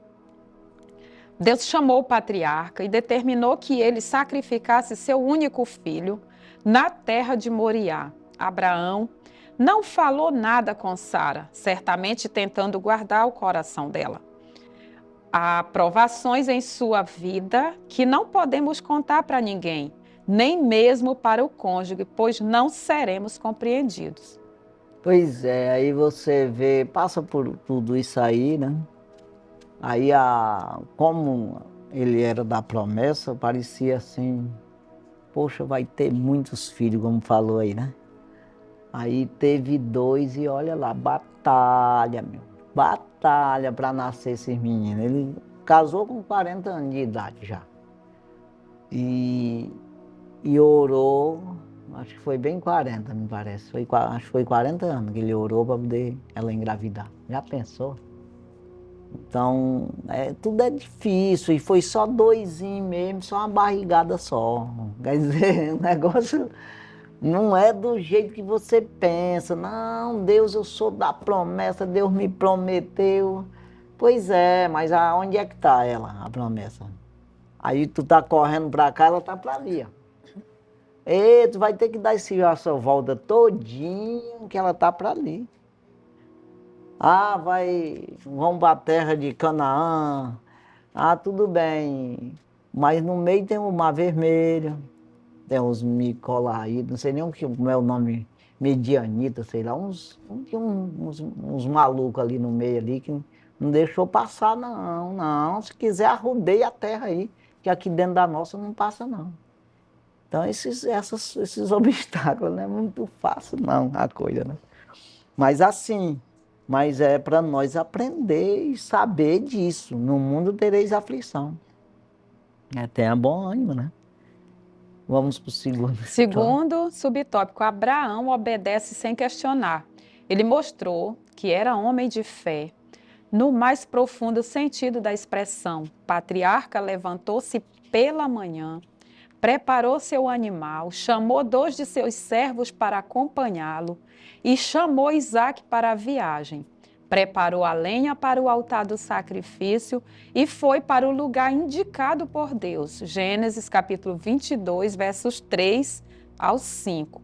Deus chamou o patriarca e determinou que ele sacrificasse seu único filho na terra de Moriá. Abraão não falou nada com Sara, certamente tentando guardar o coração dela. Há provações em sua vida que não podemos contar para ninguém, nem mesmo para o cônjuge, pois não seremos compreendidos. Pois é, aí você vê, passa por tudo isso aí, né? Aí, como ele era da promessa, parecia assim, poxa, vai ter muitos filhos, como falou aí, né? Aí teve 2 e olha lá, batalha, meu. Batalha para nascer esses meninos. Ele casou com 40 anos de idade já. E orou, acho que foi bem 40, me parece. Acho que foi 40 anos que ele orou para poder ela engravidar. Já pensou? Então, tudo é difícil, e foi só 2 mesmo, só uma barrigada só. Quer dizer, o negócio não é do jeito que você pensa. Não, Deus, eu sou da promessa, Deus me prometeu. Pois é, mas aonde é que está ela, a promessa? Aí tu tá correndo para cá, ela tá para ali, ó. E tu vai ter que dar essa volta todinha, que ela tá para ali. Vamos para a terra de Canaã. Tudo bem. Mas no meio tem o Mar Vermelho, tem uns micolaídos, não sei nem como é o nome, medianita, sei lá, uns malucos ali no meio ali que não deixou passar, não, não. Se quiser, arrodeia a terra aí, que aqui dentro da nossa não passa, não. Então, esses obstáculos não é muito fácil, não, a coisa, né? Mas é para nós aprender e saber disso. No mundo tereis aflição. Tenha bom ânimo, né? Vamos para o segundo. Segundo subtópico, Abraão obedece sem questionar. Ele mostrou que era homem de fé. No mais profundo sentido da expressão, o patriarca levantou-se pela manhã, preparou seu animal, chamou 2 de seus servos para acompanhá-lo e chamou Isaque para a viagem. Preparou a lenha para o altar do sacrifício e foi para o lugar indicado por Deus. Gênesis capítulo 22, versos 3 ao 5.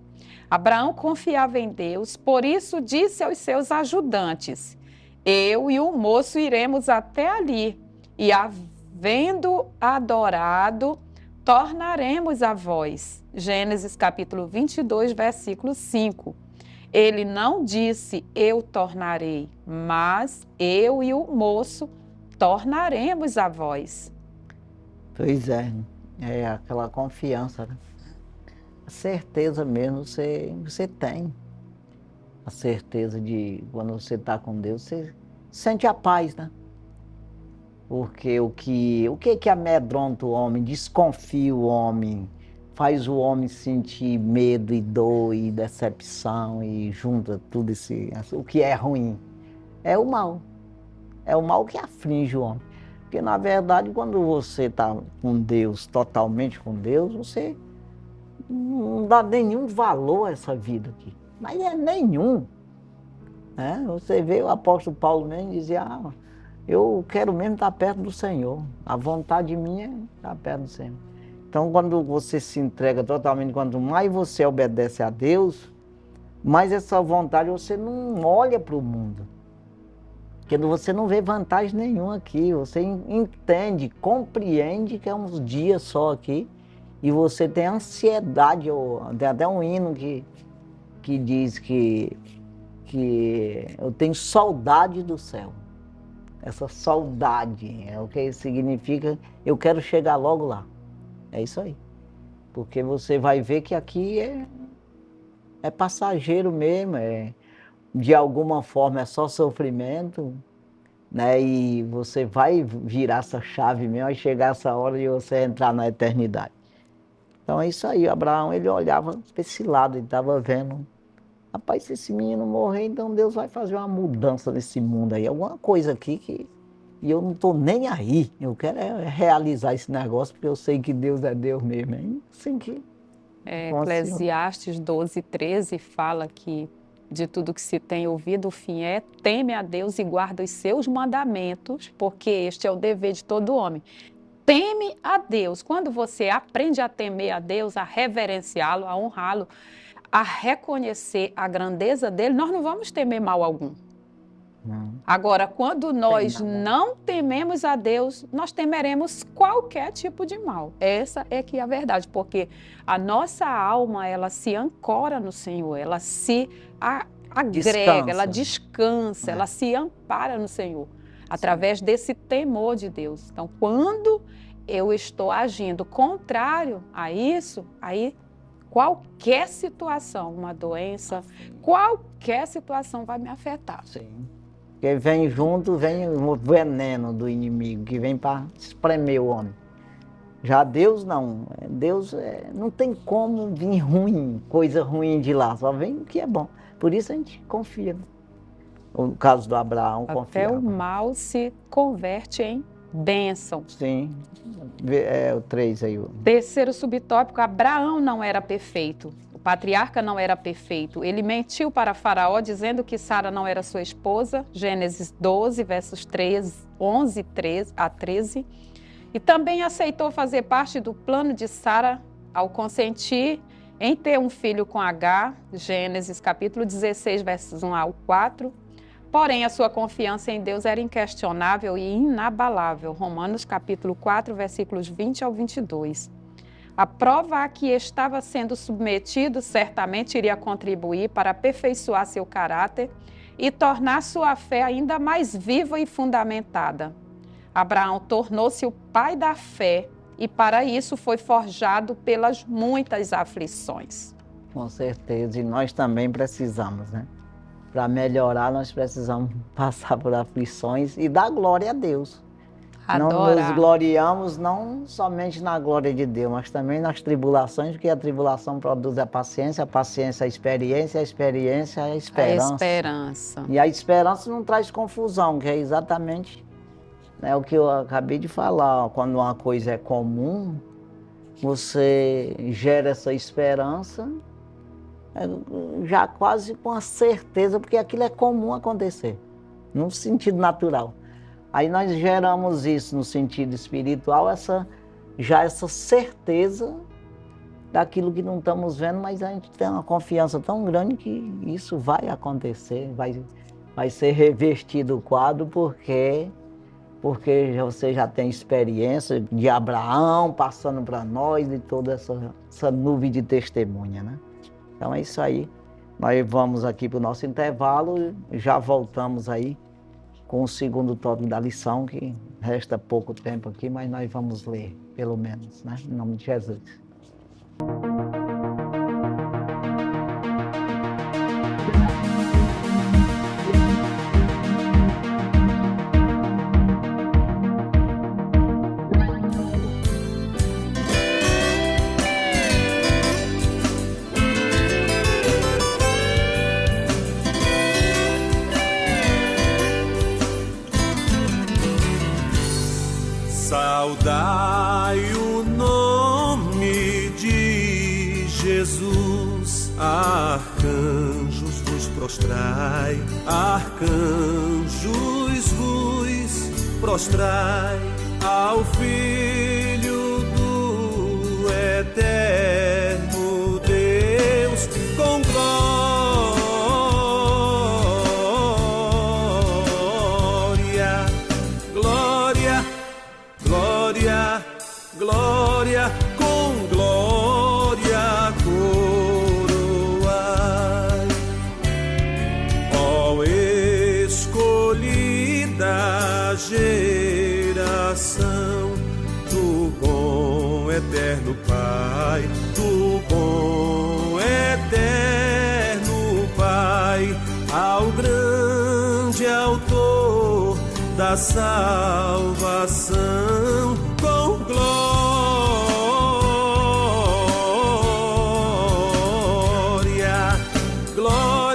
Abraão confiava em Deus, por isso disse aos seus ajudantes: eu e o moço iremos até ali, e havendo adorado, tornaremos a vós. Gênesis capítulo 22, versículo 5. Ele não disse, eu tornarei, mas eu e o moço tornaremos a vós. Pois é aquela confiança, né? A certeza mesmo você tem. A certeza de quando você está com Deus, você sente a paz, né? Porque o que amedronta o homem, desconfia o homem, faz o homem sentir medo e dor e decepção e junta tudo o que é ruim. É o mal. É o mal que aflige o homem. Porque, na verdade, quando você está com Deus, totalmente com Deus, você não dá nenhum valor a essa vida aqui. Mas é nenhum. Né? Você vê o apóstolo Paulo mesmo dizia, eu quero mesmo estar perto do Senhor. A vontade minha é estar perto do Senhor. Então, quando você se entrega totalmente, quanto mais você obedece a Deus, mais essa vontade você não olha para o mundo. Porque você não vê vantagem nenhuma aqui. Você entende, compreende que é uns dias só aqui. E você tem ansiedade. Tem até um hino que diz que eu tenho saudade do céu. Essa saudade é o que significa, eu quero chegar logo lá. É isso aí. Porque você vai ver que aqui é passageiro mesmo, de alguma forma é só sofrimento, né? E você vai virar essa chave mesmo, vai chegar essa hora de você entrar na eternidade. Então é isso aí, Abraão, ele olhava para esse lado, ele estava vendo rapaz, se esse menino morrer, então Deus vai fazer uma mudança nesse mundo aí. Alguma coisa aqui que... E eu não estou nem aí. Eu quero realizar esse negócio, porque eu sei que Deus é Deus mesmo. Hein? Assim que... Eclesiastes 12:13 fala que de tudo que se tem ouvido, o fim é: teme a Deus e guarda os seus mandamentos, porque este é o dever de todo homem. Teme a Deus. Quando você aprende a temer a Deus, a reverenciá-lo, a honrá-lo, a reconhecer a grandeza dele, nós não vamos temer mal algum. Agora, quando nós não tememos a Deus, nós temeremos qualquer tipo de mal. Essa é que é a verdade, porque a nossa alma, ela se ancora no Senhor, ela se agrega, ela descansa, ela se ampara no Senhor, através desse temor de Deus. Então, quando eu estou agindo contrário a isso, aí qualquer situação, uma doença, qualquer situação vai me afetar. Sim. Porque vem junto, vem o veneno do inimigo, que vem para espremer o homem. Já Deus não. Deus não tem como vir ruim, coisa ruim de lá, só vem o que é bom. Por isso a gente confia. No caso do Abraão, confia. Até o mal se converte em bênção. Sim, o 3 aí. Terceiro subtópico: Abraão não era perfeito. O patriarca não era perfeito. Ele mentiu para Faraó dizendo que Sara não era sua esposa. Gênesis 12, versos 11 a 13. E também aceitou fazer parte do plano de Sara ao consentir em ter um filho com Agar. Gênesis capítulo 16, versos 1 ao 4. Porém, a sua confiança em Deus era inquestionável e inabalável. Romanos capítulo 4, versículos 20 ao 22. A prova a que estava sendo submetido certamente iria contribuir para aperfeiçoar seu caráter e tornar sua fé ainda mais viva e fundamentada. Abraão tornou-se o pai da fé e para isso foi forjado pelas muitas aflições. Com certeza, e nós também precisamos, né? Para melhorar, nós precisamos passar por aflições e dar glória a Deus. Não nos gloriamos não somente na glória de Deus, mas também nas tribulações, porque a tribulação produz a paciência a experiência a esperança. A esperança. E a esperança não traz confusão, que é exatamente o que eu acabei de falar. Quando uma coisa é comum, você gera essa esperança, já quase com a certeza, porque aquilo é comum acontecer, num sentido natural. Aí nós geramos isso no sentido espiritual, essa certeza daquilo que não estamos vendo, mas a gente tem uma confiança tão grande que isso vai acontecer, vai ser revertido o quadro, porque você já tem experiência de Abraão passando para nós e toda essa nuvem de testemunha, né? Então é isso aí. Nós vamos aqui para o nosso intervalo, já voltamos aí com o segundo tópico da lição, que resta pouco tempo aqui, mas nós vamos ler, pelo menos, né? Em nome de Jesus. Saudai o nome de Jesus, arcanjos vos prostrai, arcanjos vos prostrai ao Filho do Eterno Deus, com glória, glória, glória, glória, com glória coroai. Ó escolhida geração do bom eterno Pai, do bom eterno Pai, ao grande autor da salvação, com glória, glória.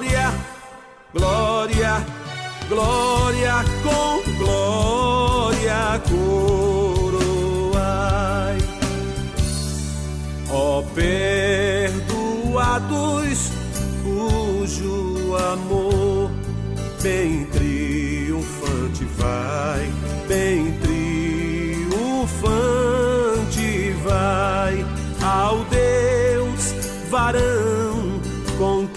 glória com glória coroai. Ó perdoados, cujo amor bem triunfante vai, bem triunfante vai, ao Deus varão conquistador,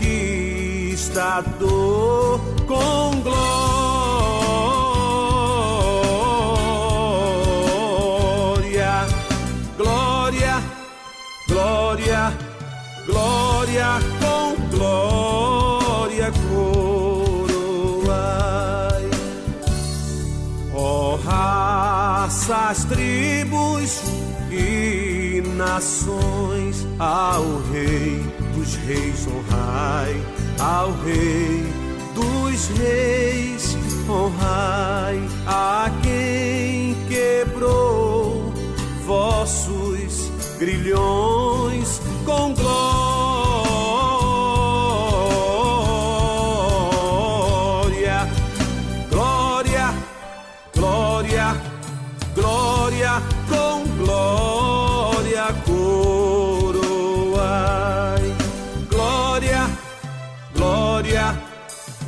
com glória, glória, glória, glória, com glória coroai. Ó raças, tribos e nações, ao Rei dos Reis honrai, ao Rei dos Reis honrai, a quem quebrou vossos grilhões, com glória, glória, glória, glória, com glória coroai, glória, glória,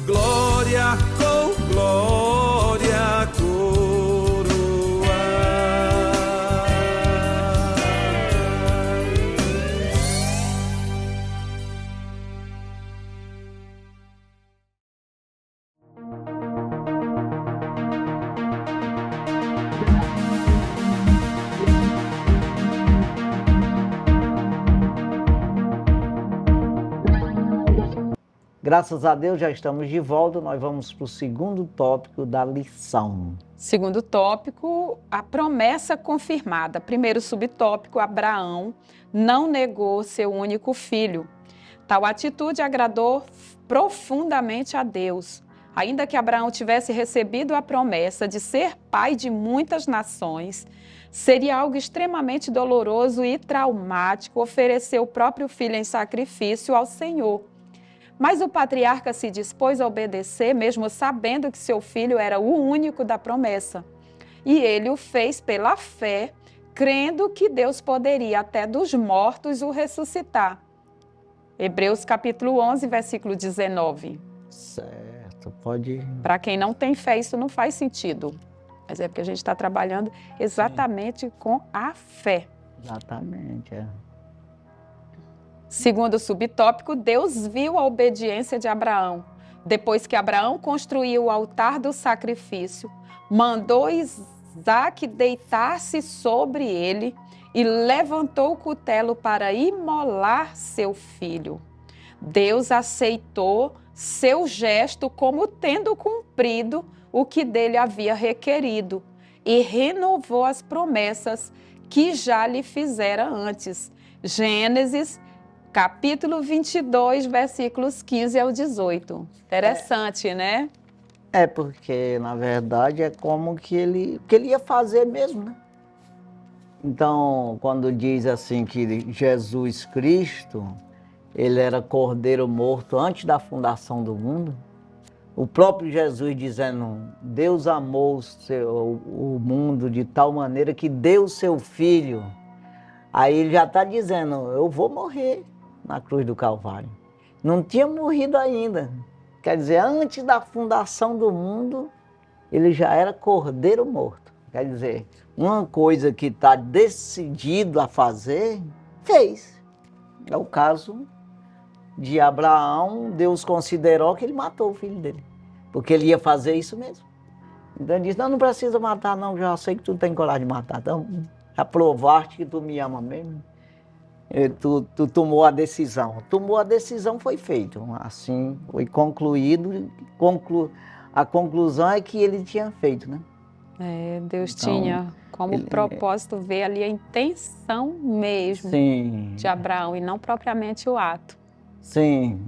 glória, com glória coroai. Graças a Deus já estamos de volta, nós vamos para o segundo tópico da lição. Segundo tópico, a promessa confirmada. Primeiro subtópico, Abraão não negou seu único filho. Tal atitude agradou profundamente a Deus. Ainda que Abraão tivesse recebido a promessa de ser pai de muitas nações, seria algo extremamente doloroso e traumático oferecer o próprio filho em sacrifício ao Senhor. Mas o patriarca se dispôs a obedecer, mesmo sabendo que seu filho era o único da promessa. E ele o fez pela fé, crendo que Deus poderia até dos mortos o ressuscitar. Hebreus capítulo 11, versículo 19. Certo, pode... Para quem não tem fé, isso não faz sentido. Mas é porque a gente está trabalhando exatamente com a fé. Exatamente, é. Segundo o subtópico, Deus viu a obediência de Abraão. Depois que Abraão construiu o altar do sacrifício, mandou Isaque deitar-se sobre ele e levantou o cutelo para imolar seu filho. Deus aceitou seu gesto como tendo cumprido o que dele havia requerido e renovou as promessas que já lhe fizera antes. Gênesis capítulo 22, versículos 15 ao 18. Interessante, né? É porque, na verdade, é como que ele ia fazer mesmo, né? Então, quando diz assim que Jesus Cristo, ele era cordeiro morto antes da fundação do mundo, o próprio Jesus dizendo, Deus amou o mundo de tal maneira que deu seu Filho. Aí ele já está dizendo, eu vou morrer na cruz do Calvário. Não tinha morrido ainda. Quer dizer, antes da fundação do mundo, ele já era cordeiro morto. Quer dizer, uma coisa que está decidido a fazer, fez. É o caso de Abraão, Deus considerou que ele matou o filho dele. Porque ele ia fazer isso mesmo. Então ele disse, não precisa matar não, já sei que tu tem coragem de matar. Então, já provaste que tu me ama mesmo. Tu tomou a decisão. Tomou a decisão, foi feito. Assim, foi concluído. A conclusão é que ele tinha feito, né? Deus Então, tinha como propósito ver ali a intenção mesmo de Abraão e não propriamente o ato. Sim,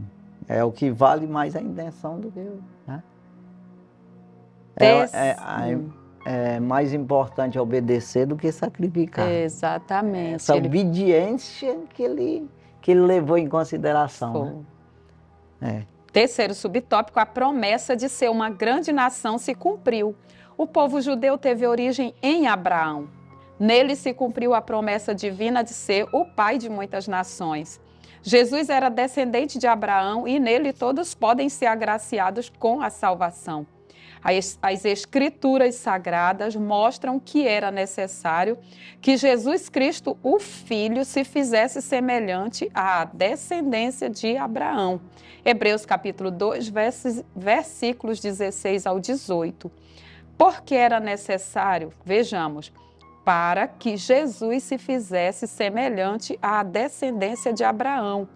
é o que vale mais a intenção do que o... Né? É mais importante obedecer do que sacrificar. Exatamente. Essa obediência que ele levou em consideração. Né? Terceiro subtópico, a promessa de ser uma grande nação se cumpriu. O povo judeu teve origem em Abraão. Nele se cumpriu a promessa divina de ser o pai de muitas nações. Jesus era descendente de Abraão e nele todos podem ser agraciados com a salvação. As escrituras sagradas mostram que era necessário que Jesus Cristo, o Filho, se fizesse semelhante à descendência de Abraão. Hebreus capítulo 2, versículos 16 ao 18. Por que era necessário? Vejamos. Para que Jesus se fizesse semelhante à descendência de Abraão,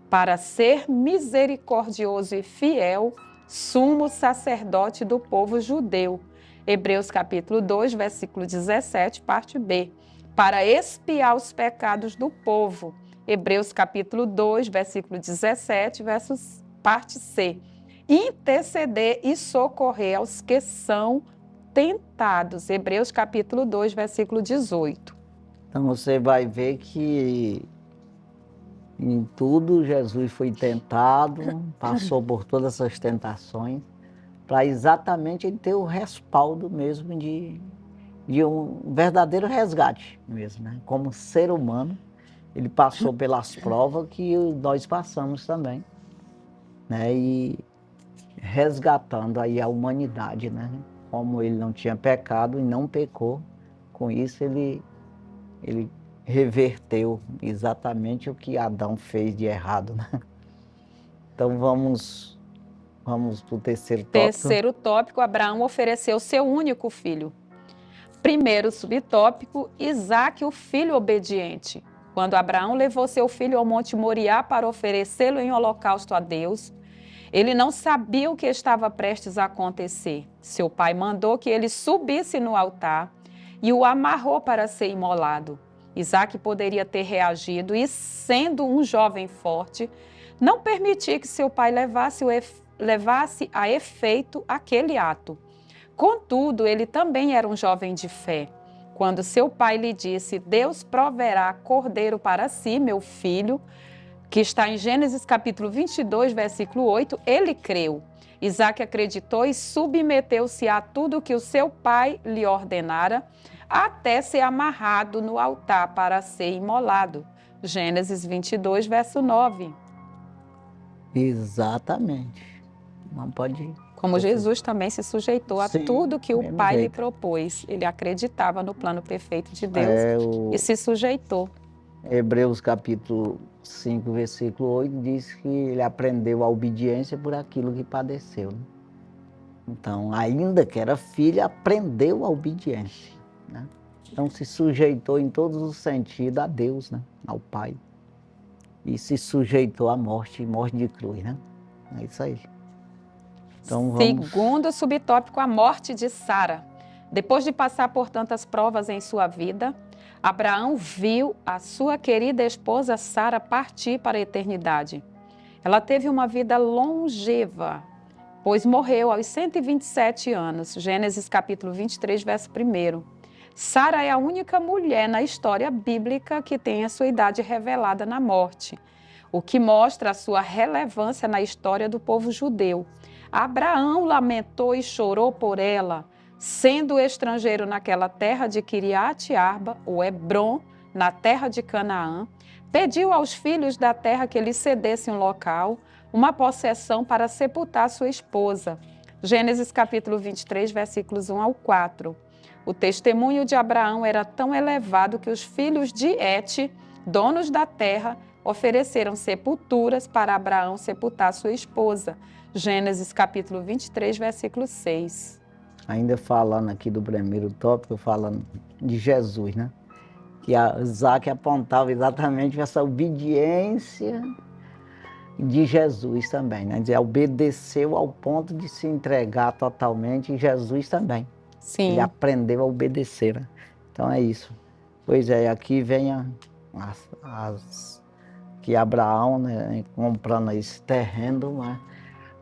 para ser misericordioso e fiel, sumo sacerdote do povo judeu. Hebreus capítulo 2, versículo 17, parte B. Para expiar os pecados do povo. Hebreus capítulo 2, versículo 17, parte C. Interceder e socorrer aos que são tentados. Hebreus capítulo 2, versículo 18. Então você vai ver que em tudo Jesus foi tentado, passou por todas essas tentações, para exatamente ele ter o respaldo mesmo de um verdadeiro resgate mesmo, né? Como ser humano, ele passou pelas provas que nós passamos também, né? E resgatando aí a humanidade, né? Como ele não tinha pecado e não pecou, com isso ele reverteu exatamente o que Adão fez de errado, né? Então vamos para o terceiro tópico. Terceiro tópico, Abraão ofereceu seu único filho. Primeiro subtópico, Isaque, o filho obediente. Quando Abraão levou seu filho ao Monte Moriá para oferecê-lo em holocausto a Deus, ele não sabia o que estava prestes a acontecer. Seu pai mandou que ele subisse no altar e o amarrou para ser imolado. Isaque poderia ter reagido e, sendo um jovem forte, não permitir que seu pai levasse a efeito aquele ato. Contudo, ele também era um jovem de fé. Quando seu pai lhe disse, Deus proverá cordeiro para si, meu filho, que está em Gênesis capítulo 22, versículo 8, ele creu. Isaque acreditou e submeteu-se a tudo que o seu pai lhe ordenara, até ser amarrado no altar para ser imolado. Gênesis 22, verso 9. Exatamente. Não pode... Como Jesus também se sujeitou a tudo que o pai lhe propôs. Ele acreditava no plano perfeito de Deus e se sujeitou. Hebreus capítulo 5, versículo 8 diz que ele aprendeu a obediência por aquilo que padeceu, né? Então, ainda que era filho, aprendeu a obediência, né? Então se sujeitou em todos os sentidos a Deus, né? Ao Pai. E se sujeitou à morte de cruz, né? É isso aí. Então, Segundo subtópico, a morte de Sara. Depois de passar por tantas provas em sua vida, Abraão viu a sua querida esposa Sara partir para a eternidade. Ela teve uma vida longeva, pois morreu aos 127 anos. Gênesis capítulo 23, verso 1. Sara é a única mulher na história bíblica que tem a sua idade revelada na morte, o que mostra a sua relevância na história do povo judeu. Abraão lamentou e chorou por ela, sendo estrangeiro naquela terra de Quiriate Arba, ou Hebron, na terra de Canaã, pediu aos filhos da terra que lhe cedessem um local, uma possessão para sepultar sua esposa. Gênesis capítulo 23, versículos 1 ao 4. O testemunho de Abraão era tão elevado que os filhos de Et, donos da terra, ofereceram sepulturas para Abraão sepultar sua esposa. Gênesis capítulo 23, versículo 6. Ainda falando aqui do primeiro tópico, falando de Jesus, né? Que Isaque apontava exatamente essa obediência de Jesus também, né? Dizer, obedeceu ao ponto de se entregar totalmente, e Jesus também. Sim. Ele aprendeu a obedecer, né? Então é isso. Pois é, aqui vem que Abraão, né, comprando esse terreno, né,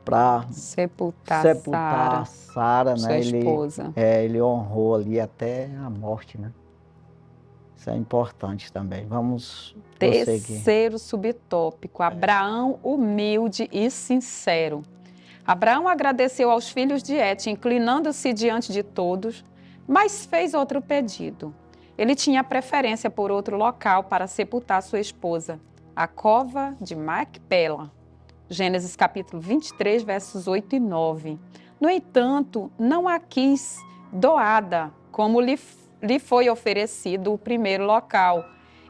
para sepultar Sara, né? Sua esposa. Ele honrou ali até a morte, né? Isso é importante também. Vamos prosseguir. Terceiro subtópico, Abraão humilde e sincero. Abraão agradeceu aos filhos de Et, inclinando-se diante de todos, mas fez outro pedido. Ele tinha preferência por outro local para sepultar sua esposa, a cova de Macpela. Gênesis capítulo 23, versos 8 e 9. No entanto, não a quis doada, como lhe foi oferecido o primeiro local.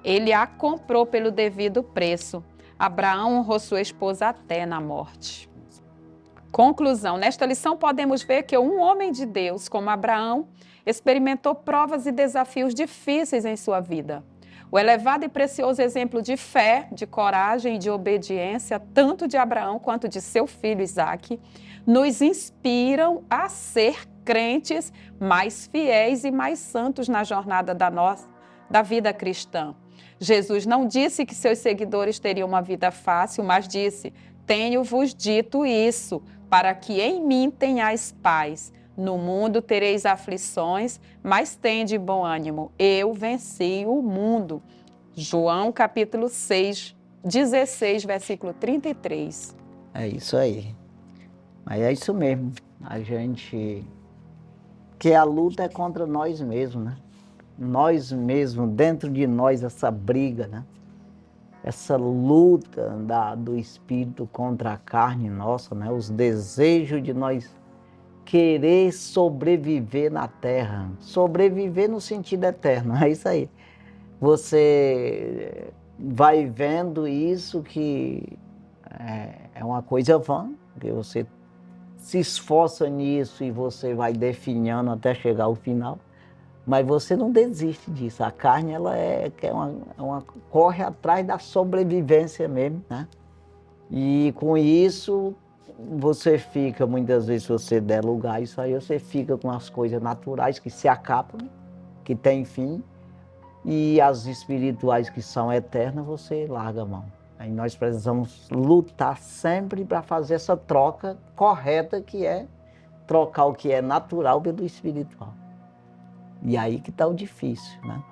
Ele a comprou pelo devido preço. Abraão honrou sua esposa até na morte. Conclusão. Nesta lição podemos ver que um homem de Deus, como Abraão, experimentou provas e desafios difíceis em sua vida. O elevado e precioso exemplo de fé, de coragem e de obediência, tanto de Abraão quanto de seu filho Isaque, nos inspiram a ser crentes mais fiéis e mais santos na jornada da vida cristã. Jesus não disse que seus seguidores teriam uma vida fácil, mas disse: tenho-vos dito isso, para que em mim tenhais paz. No mundo tereis aflições, mas tende bom ânimo. Eu venci o mundo. João capítulo 6, 16, versículo 33. É isso aí. Mas é isso mesmo. A gente... Que a luta é contra nós mesmos, né? Nós mesmos, dentro de nós, essa briga, né? Essa luta do espírito contra a carne nossa, né? Os desejos de nós querer sobreviver na terra. Sobreviver no sentido eterno, é isso aí. Você vai vendo isso que é uma coisa vã, que você se esforça nisso e você vai definhando até chegar ao final. Mas você não desiste disso. A carne, ela corre atrás da sobrevivência mesmo, né? E com isso, você fica, muitas vezes, se você der lugar a isso aí, você fica com as coisas naturais que se acabam, que tem fim, e as espirituais que são eternas, você larga a mão. Aí nós precisamos lutar sempre para fazer essa troca correta, que é trocar o que é natural pelo espiritual. E aí que está o difícil, né?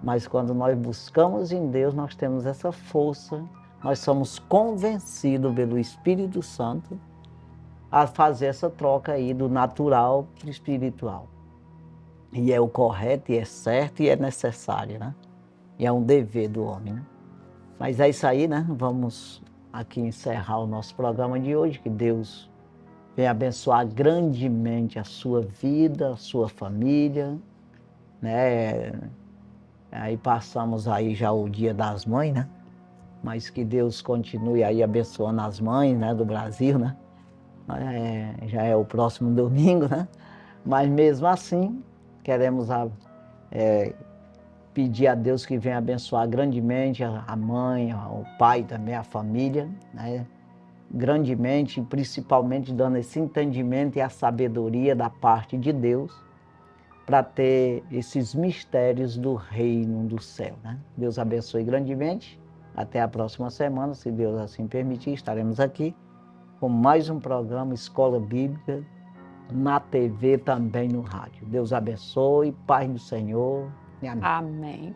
Mas quando nós buscamos em Deus, nós temos essa força, nós somos convencidos pelo Espírito Santo a fazer essa troca aí do natural para o espiritual. E é o correto, e é certo, e é necessário, né? E é um dever do homem, né? Mas é isso aí, né? Vamos aqui encerrar o nosso programa de hoje, que Deus venha abençoar grandemente a sua vida, a sua família, né? Aí passamos aí já o Dia das Mães, né? Mas que Deus continue aí abençoando as mães, né, do Brasil, né? Já é o próximo domingo, né? Mas mesmo assim, queremos pedir a Deus que venha abençoar grandemente a mãe, o pai também, a família, né? Grandemente, principalmente dando esse entendimento e a sabedoria da parte de Deus, para ter esses mistérios do reino do céu, né? Deus abençoe grandemente. Até a próxima semana, se Deus assim permitir, estaremos aqui com mais um programa Escola Bíblica, na TV, também no rádio. Deus abençoe, paz do Senhor. E amém. Amém.